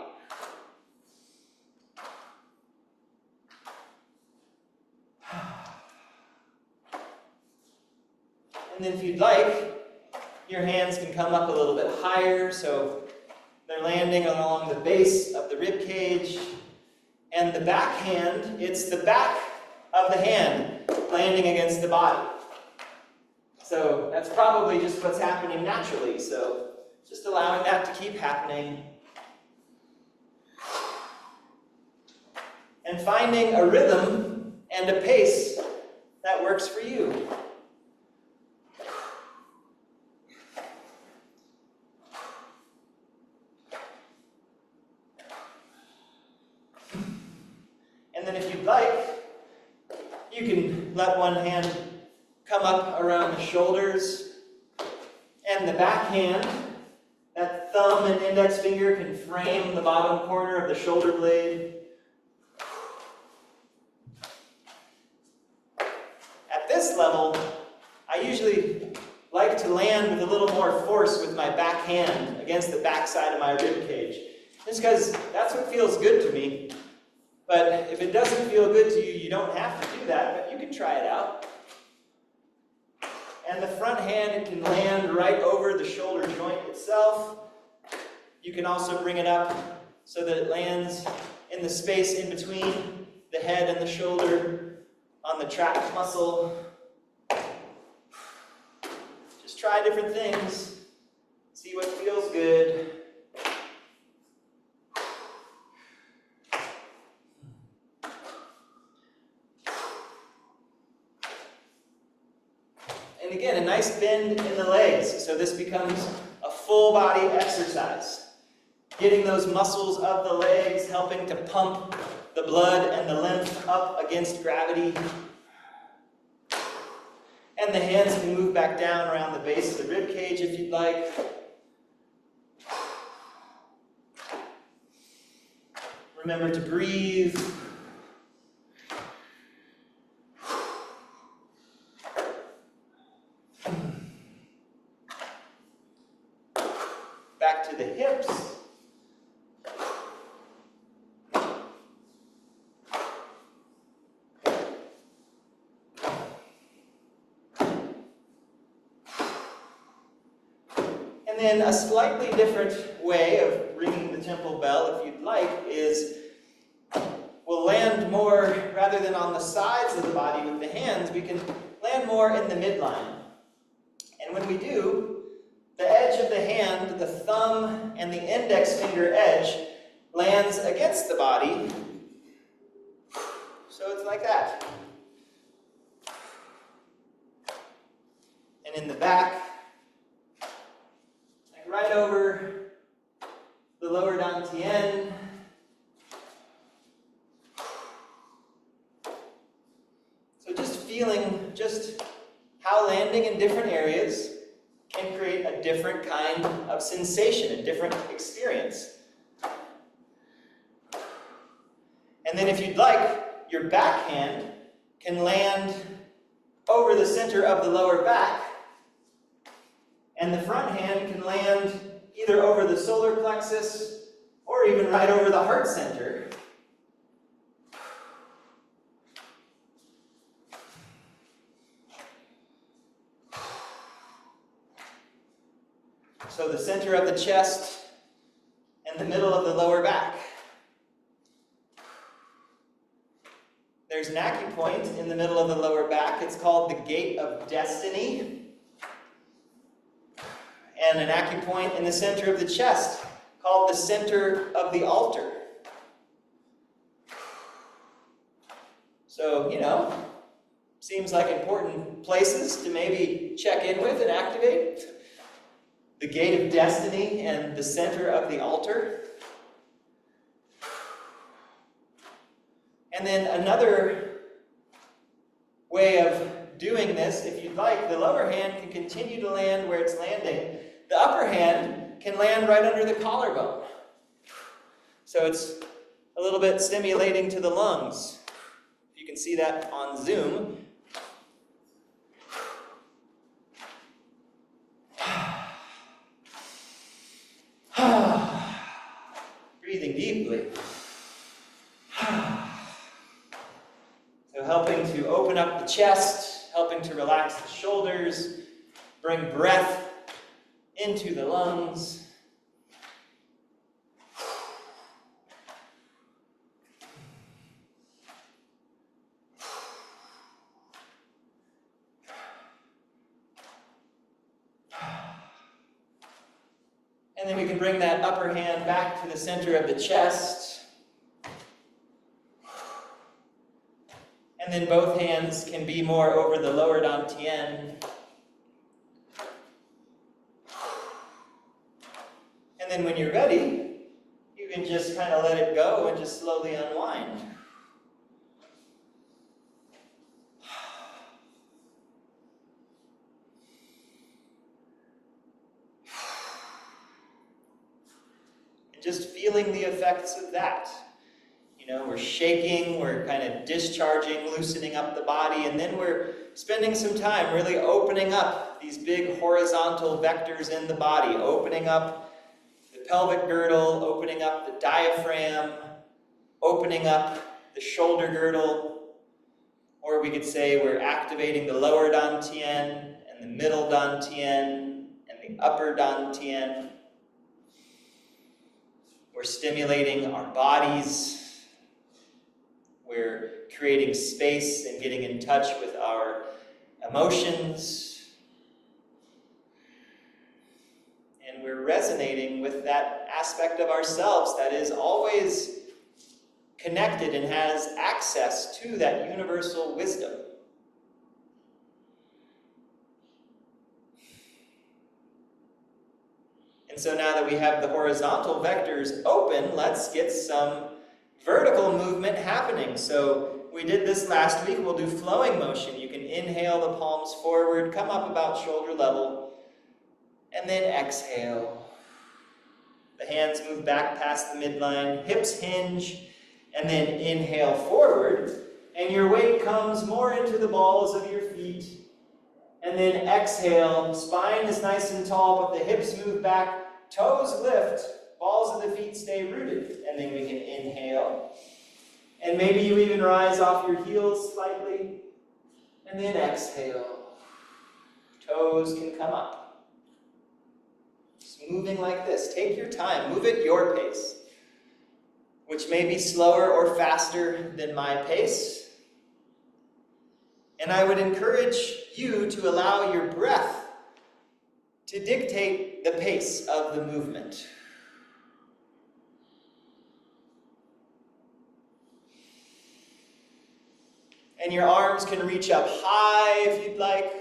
And then if you'd like, your hands can come up a little bit higher, so they're landing along the base of the rib cage. And the back hand, it's the back of the hand landing against the body. So that's probably just what's happening naturally. So just allowing that to keep happening. And finding a rhythm and a pace that works for you. And then if you'd like, you can let one hand come up around the shoulders, and the back hand, that thumb and index finger can frame the bottom corner of the shoulder blade. At this level, I usually like to land with a little more force with my back hand against the back side of my rib cage, just because that's what feels good to me. But if it doesn't feel good to you, you don't have to do that, but you can try it out. And the front hand can land right over the shoulder joint itself. You can also bring it up so that it lands in the space in between the head and the shoulder on the trapped muscle. Just try different things. See what feels good. And again, a nice bend in the legs, so this becomes a full body exercise. Getting those muscles of the legs, helping to pump the blood and the lymph up against gravity. And the hands can move back down around the base of the rib cage if you'd like. Remember to breathe. Back to the hips. then a slightly different way of ringing the temple bell, if you'd like, is we'll land more, rather than on the sides of the body with the hands, we can land more in the midline. And when we do, the edge of the hand, the thumb and the index finger edge, lands against the body. So it's like that. And in the back, like right over the lower dantian. So just feeling just how landing in different areas can create a different kind of sensation, a different experience. And then if you'd like, your back hand can land over the center of the lower back, and the front hand can land either over the solar plexus or even right over the heart center. So the center of the chest and the middle of the lower back. There's an acupoint in the middle of the lower back. It's called the Gate of Destiny. And an acupoint in the center of the chest called the Center of the Altar. So, seems like important places to maybe check in with and activate. The Gate of Destiny and the Center of the Altar. And then another way of doing this, if you'd like, the lower hand can continue to land where it's landing. The upper hand can land right under the collarbone. So it's a little bit stimulating to the lungs. You can see that on Zoom. Breathing deeply. So helping to open up the chest, helping to relax the shoulders, bring breath into the lungs. And then we can bring that upper hand back to the center of the chest. And then both hands can be more over the lower dantian. And then when you're ready, you can just kind of let it go and just slowly unwind. And just feeling the effects of that. We're shaking, we're kind of discharging, loosening up the body, and then we're spending some time really opening up these big horizontal vectors in the body, opening up the pelvic girdle, opening up the diaphragm, opening up the shoulder girdle, or we could say we're activating the lower dantian and the middle dantian and the upper dantian. We're stimulating our bodies. We're creating space and getting in touch with our emotions. And we're resonating with that aspect of ourselves that is always connected and has access to that universal wisdom. And so now that we have the horizontal vectors open, let's get some vertical movement happening. So we did this last week. We'll do flowing motion. You can inhale the palms forward, come up about shoulder level, and then exhale. The hands move back past the midline, hips hinge, and then inhale forward, and your weight comes more into the balls of your feet. And then exhale, spine is nice and tall, but the hips move back, toes lift, balls of the feet stay rooted. And then we can inhale. And maybe you even rise off your heels slightly. And then exhale. Toes can come up. moving like this. Take your time, move at your pace, which may be slower or faster than my pace. And I would encourage you to allow your breath to dictate the pace of the movement. And your arms can reach up high if you'd like,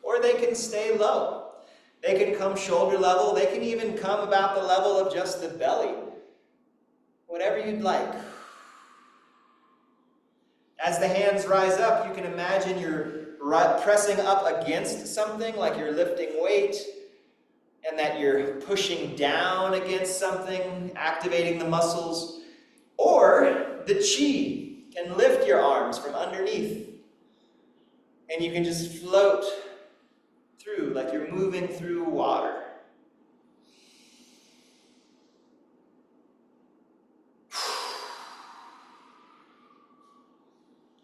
or they can stay low. They can come shoulder level. They can even come about the level of just the belly. Whatever you'd like. As the hands rise up, you can imagine you're pressing up against something, like you're lifting weight, and that you're pushing down against something, activating the muscles. Or the chi can lift your arms from underneath, and you can just float through like you're moving through water.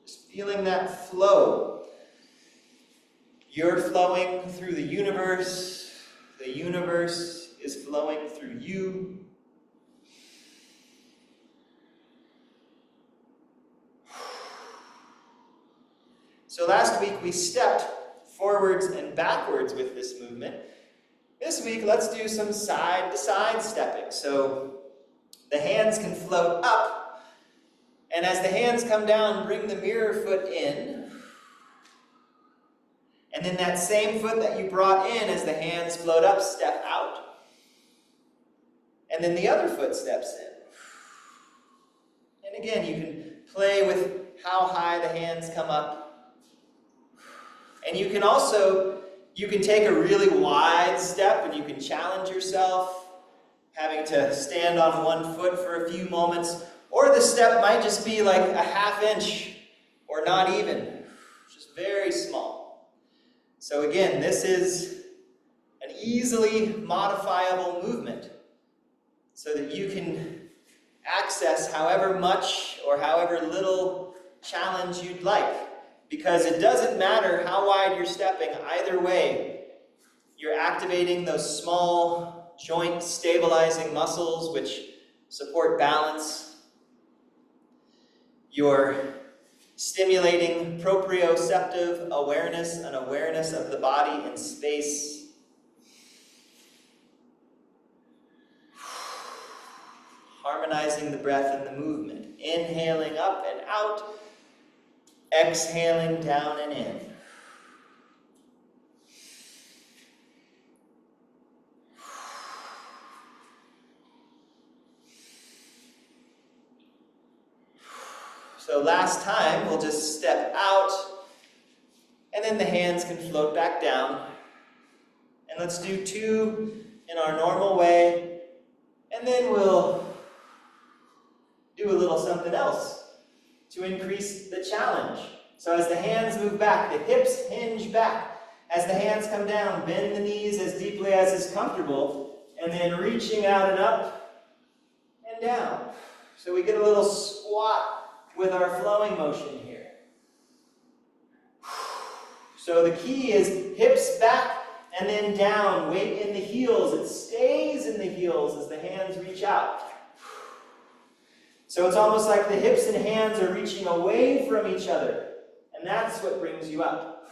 Just feeling that flow. You're flowing through the universe is flowing through you. So last week we stepped forwards and backwards with this movement. This week let's do some side-to-side stepping. So the hands can float up, and as the hands come down, bring the mirror foot in. And then that same foot that you brought in as the hands float up, step out. And then the other foot steps in. And again, you can play with how high the hands come up. And you can also, take a really wide step and you can challenge yourself, having to stand on one foot for a few moments. Or the step might just be like a ½ inch or not even, just very small. So again, this is an easily modifiable movement so that you can access however much or however little challenge you'd like. Because it doesn't matter how wide you're stepping, either way, you're activating those small joint stabilizing muscles which support balance. You're stimulating proprioceptive awareness, an awareness of the body in space. Harmonizing the breath and the movement. Inhaling up and out. Exhaling down and in. So last time, we'll just step out, and then the hands can float back down. And let's do 2 in our normal way, and then we'll do a little something else to increase the challenge. So as the hands move back, the hips hinge back. As the hands come down, bend the knees as deeply as is comfortable, and then reaching out and up and down. So we get a little squat with our flowing motion here. So the key is hips back and then down, weight in the heels. It stays in the heels as the hands reach out. So it's almost like the hips and hands are reaching away from each other, and that's what brings you up.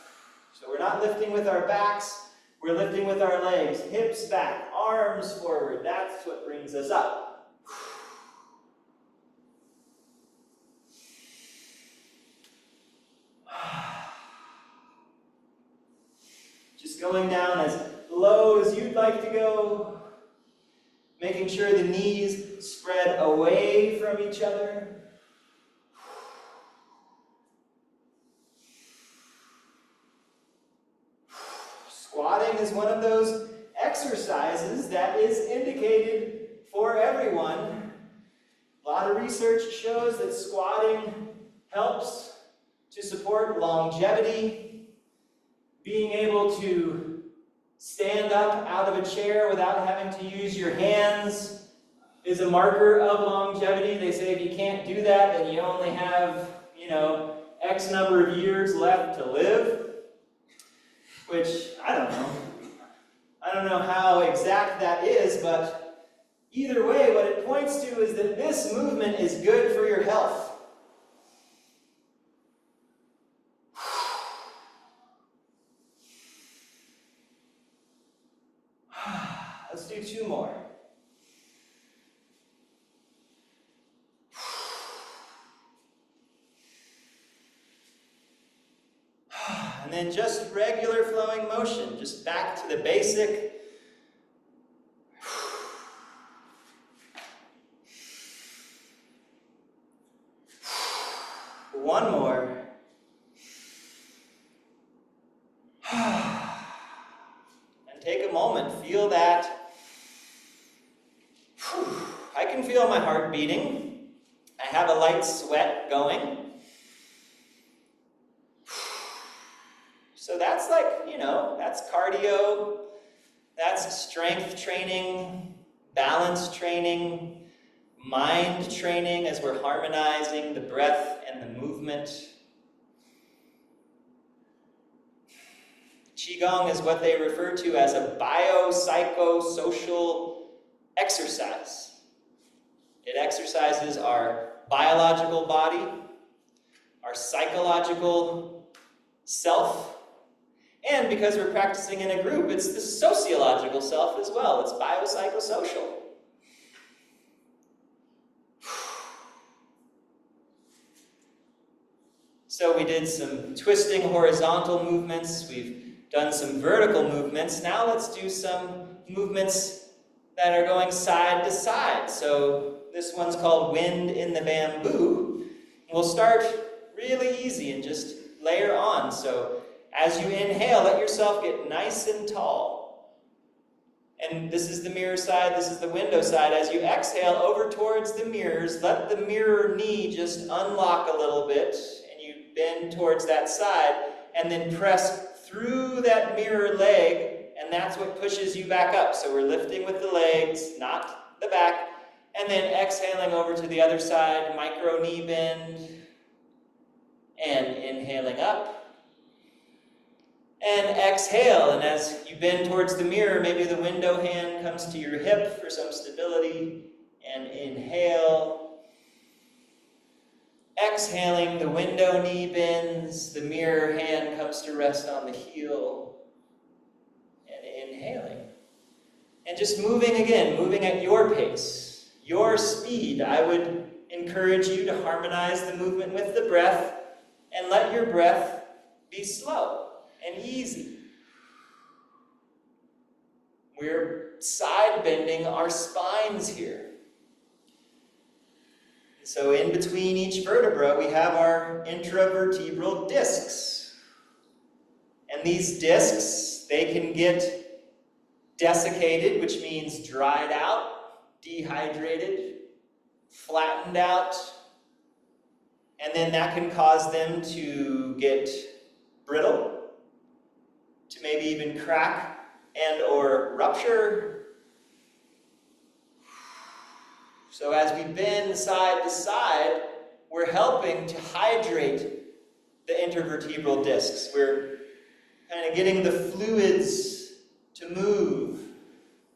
So we're not lifting with our backs, we're lifting with our legs. Hips back, arms forward, that's what brings us up. Just going down as low as you'd like to go. Making sure the knees spread away from each other. Squatting is one of those exercises that is indicated for everyone. A lot of research shows that squatting helps to support longevity, being able to stand up out of a chair without having to use your hands is a marker of longevity. They say if you can't do that, then you only have, X number of years left to live. Which, I don't know. I don't know how exact that is, but either way, what it points to is that this movement is good for your health. Let's do 2 more. And then just regular flowing motion, just back to the basic. One more. And take a moment, feel that. I can feel my heart beating. I have a light sweat going. So that's like, that's cardio, that's strength training, balance training, mind training as we're harmonizing the breath and the movement. Qigong is what they refer to as a biopsychosocial exercise. It exercises our biological body, our psychological self, and because we're practicing in a group, it's the sociological self as well. It's biopsychosocial. So we did some twisting horizontal movements. We've done some vertical movements. Now let's do some movements that are going side to side. So this one's called Wind in the Bamboo. We'll start really easy and just layer on. So as you inhale, let yourself get nice and tall. And this is the mirror side, this is the window side. As you exhale over towards the mirrors, let the mirror knee just unlock a little bit, and you bend towards that side, and then press through that mirror leg, and that's what pushes you back up. So we're lifting with the legs, not the back, and then exhaling over to the other side, micro knee bend, and inhaling up. And exhale, and as you bend towards the mirror, maybe the window hand comes to your hip for some stability, and inhale. Exhaling, the window knee bends, the mirror hand comes to rest on the heel, and inhaling. And just moving again, moving at your pace, your speed. I would encourage you to harmonize the movement with the breath, and let your breath be slow and easy. We're side bending our spines here. So in between each vertebra, we have our intravertebral discs. And these discs, they can get desiccated, which means dried out, dehydrated, flattened out, and then that can cause them to get brittle, to maybe even crack and or rupture. So as we bend side to side, we're helping to hydrate the intervertebral discs. We're kind of getting the fluids to move.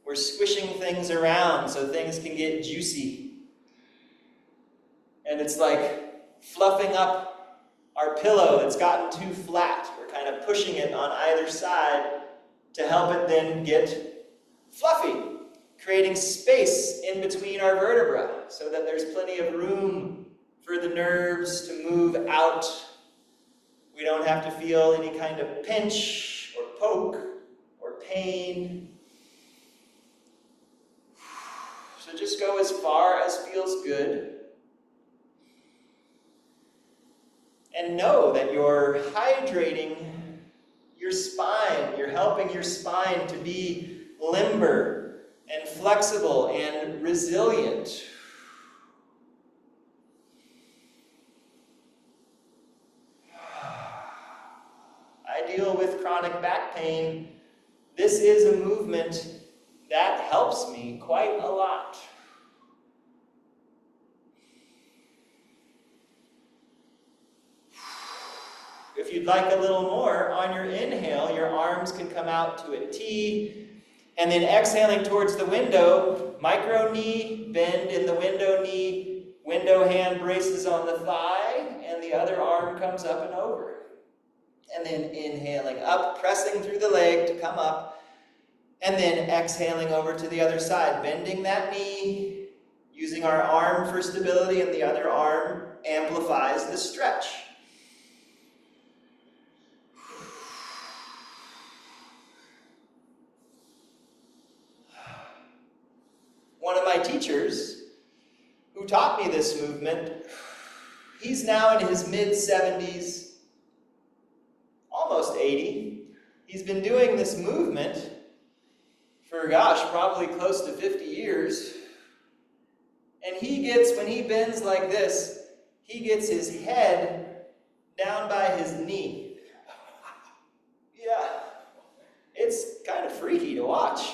We're squishing things around so things can get juicy. And it's like fluffing up our pillow that's gotten too flat. We're kind of pushing it on either side to help it then get fluffy, creating space in between our vertebrae so that there's plenty of room for the nerves to move out. We don't have to feel any kind of pinch or poke or pain. So just go as far as feels good. And know that you're hydrating your spine. You're helping your spine to be limber and flexible and resilient. I deal with chronic back pain. This is a movement that helps me quite a lot. If you'd like a little more, on your inhale, your arms can come out to a T, And then exhaling towards the window, micro knee bend in the window knee, window hand braces on the thigh, and the other arm comes up and over. And then inhaling up, pressing through the leg to come up, and then exhaling over to the other side, bending that knee, using our arm for stability, and the other arm amplifies the stretch. One of my teachers who taught me this movement, he's now in his mid-70s, almost 80. He's been doing this movement for, probably close to 50 years. And when he bends like this, he gets his head down by his knee. Yeah, it's kind of freaky to watch.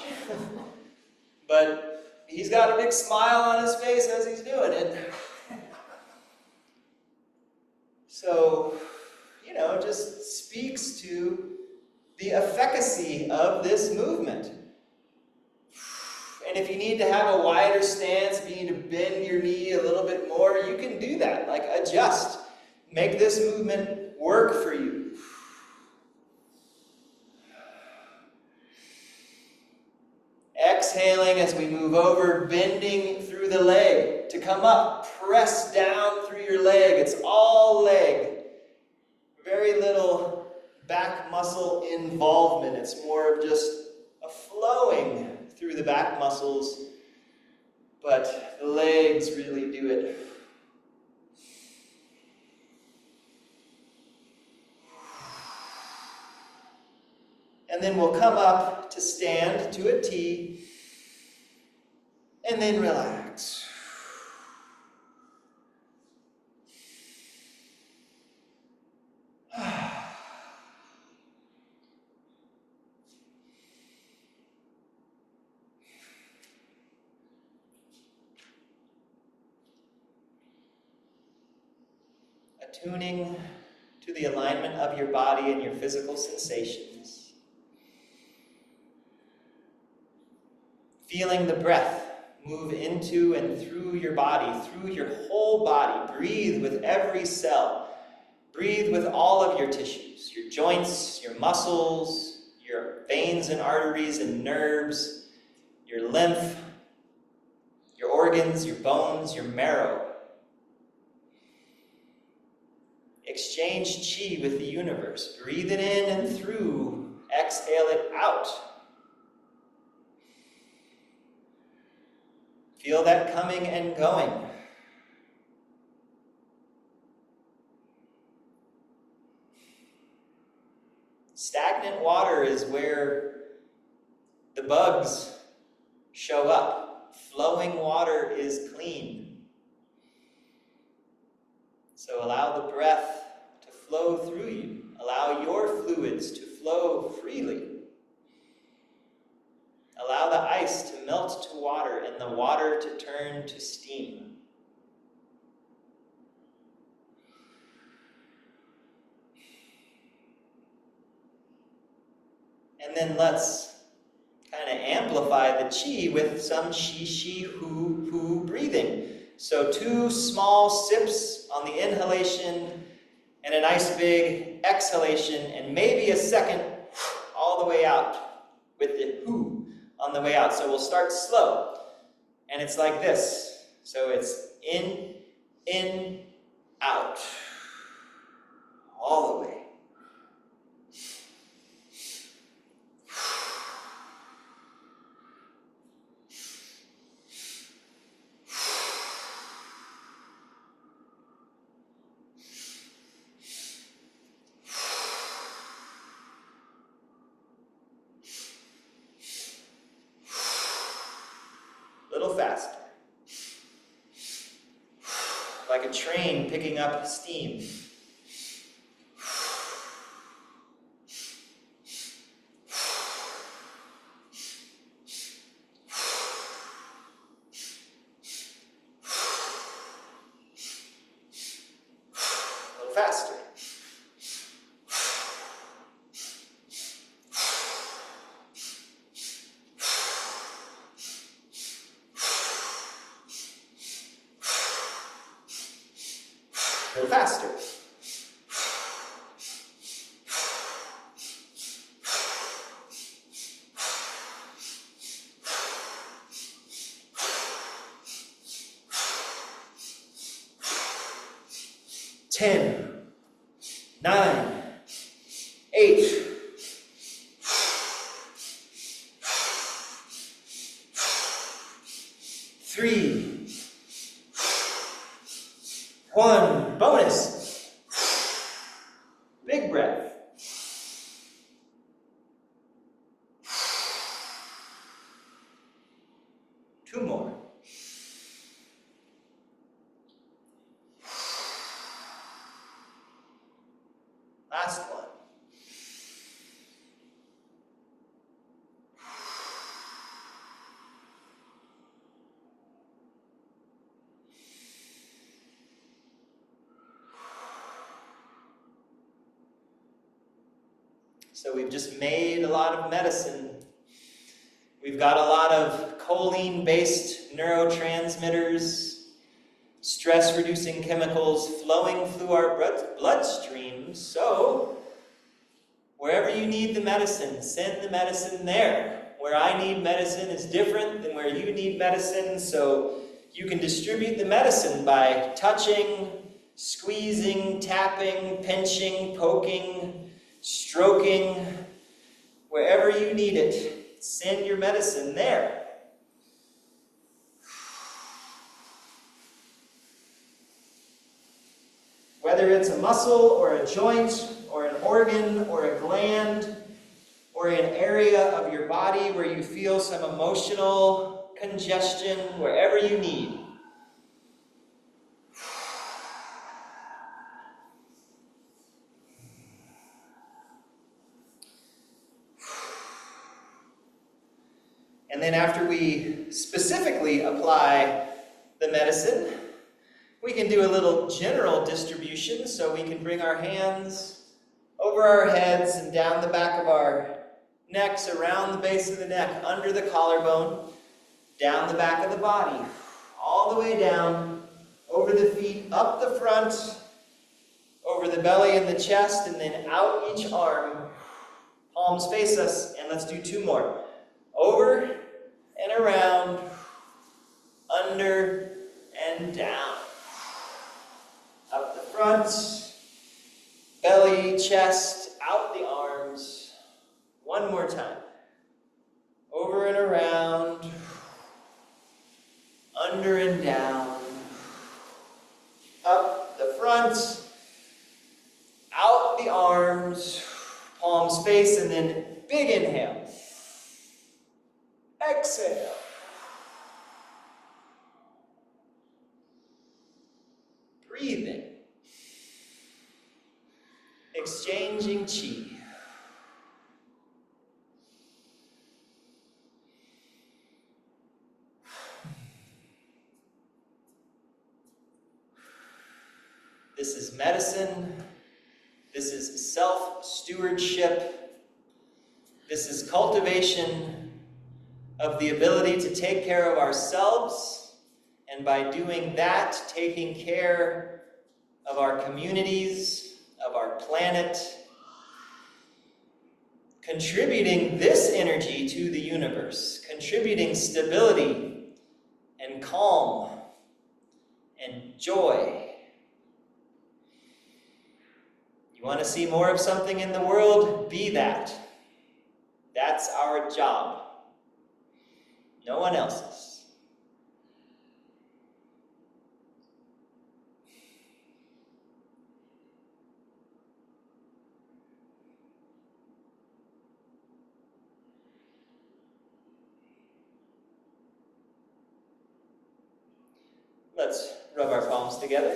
But he's got a big smile on his face as he's doing it. So, it just speaks to the efficacy of this movement. And if you need to have a wider stance, if you need to bend your knee a little bit more, you can do that. Like, adjust. Make this movement work for you. Exhaling as we move over, bending through the leg to come up. Press down through your leg. It's all leg. Very little back muscle involvement. It's more of just a flowing through the back muscles, but the legs really do it. And then we'll come up to stand to a T, and then relax. Attuning to the alignment of your body and your physical sensations. Feeling the breath move into and through your body, through your whole body. Breathe with every cell. Breathe with all of your tissues, your joints, your muscles, your veins and arteries and nerves, your lymph, your organs, your bones, your marrow. Exchange chi with the universe. Breathe it in and through. Exhale it out. Feel that coming and going. Stagnant water is where the bugs show up. Flowing water is clean. So allow the breath to flow through you. Allow your fluids to flow freely. Allow the ice to melt to water and the water to turn to steam. And then let's kind of amplify the chi with some shi, shi, hu, hu breathing. So 2 small sips on the inhalation and a nice big exhalation, and maybe a second all the way out with the hu on the way out. So we'll start slow. And it's like this. So it's in, out. All the way. Faster. Like a train picking up steam. A little faster. 10, 9, 8, 3, 1. Bonus. Big breath. Two more. Last one. So we've just made a lot of medicine. We've got a lot of choline-based neurotransmitters, stress-reducing chemicals flowing through our bloodstream. So wherever you need the medicine, send the medicine there. Where I need medicine is different than where you need medicine, so you can distribute the medicine by touching, squeezing, tapping, pinching, poking, stroking. Wherever you need it, send your medicine there. Whether it's a muscle or a joint or an organ or a gland or an area of your body where you feel some emotional congestion, wherever you need. And then after we specifically apply the medicine, we can do a little general distribution, so we can bring our hands over our heads and down the back of our necks, around the base of the neck, under the collarbone, down the back of the body, all the way down, over the feet, up the front, over the belly and the chest, and then out each arm. Palms face us, and let's do two more. Over and around, under and down. Up the front, belly, chest, out the arms. One more time. Over and around, under and down. Up the front, out the arms, palms face, and then big inhale. Exhale. Breathing. Exchanging chi. This is medicine. This is self-stewardship. This is cultivation of the ability to take care of ourselves, and by doing that, taking care of our communities, of our planet, contributing this energy to the universe, contributing stability and calm and joy. You want to see more of something in the world? Be that. That's our job. No one else's. Let's rub our palms together.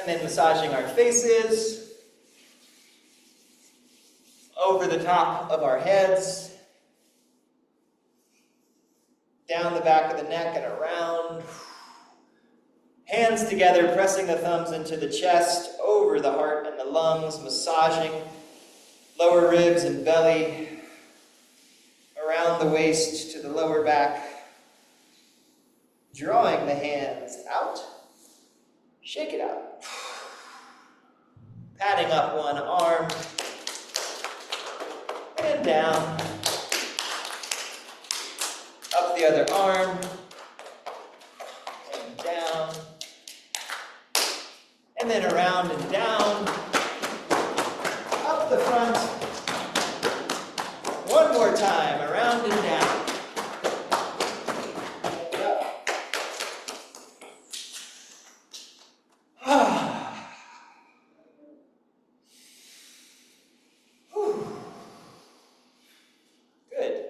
And then massaging our faces, over the top of our heads, down the back of the neck and around. Hands together, pressing the thumbs into the chest, over the heart and the lungs, massaging lower ribs and belly, around the waist to the lower back. Drawing the hands out. Shake it out. Patting up one arm. And down. Up the other arm. And down. And then around and down, up the front. One more time, around and down. Good.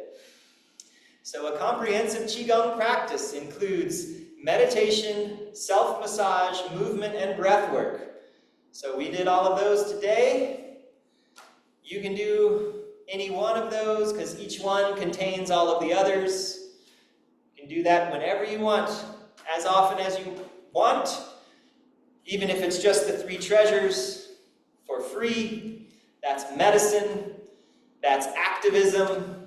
So a comprehensive Qigong practice includes meditation, self-massage, movement, and breath work. So we did all of those today. You can do any one of those because each one contains all of the others. You can do that whenever you want, as often as you want, even if it's just the 3 treasures for free. That's medicine, that's activism.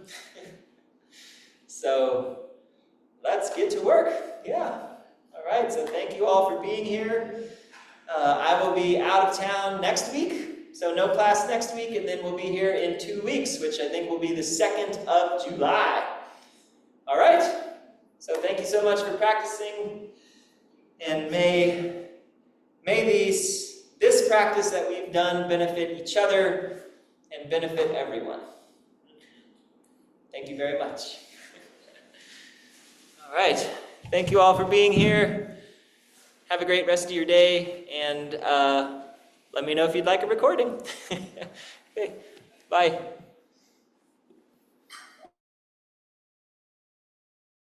So let's get to work. Yeah. All right, so thank you all for being here. I will be out of town next week, so no class next week, and then we'll be here in 2 weeks, which I think will be the 2nd of July. All right, so thank you so much for practicing, and may this practice that we've done benefit each other and benefit everyone. Thank you very much. All right, thank you all for being here. Have a great rest of your day, and let me know if you'd like a recording. Okay, bye.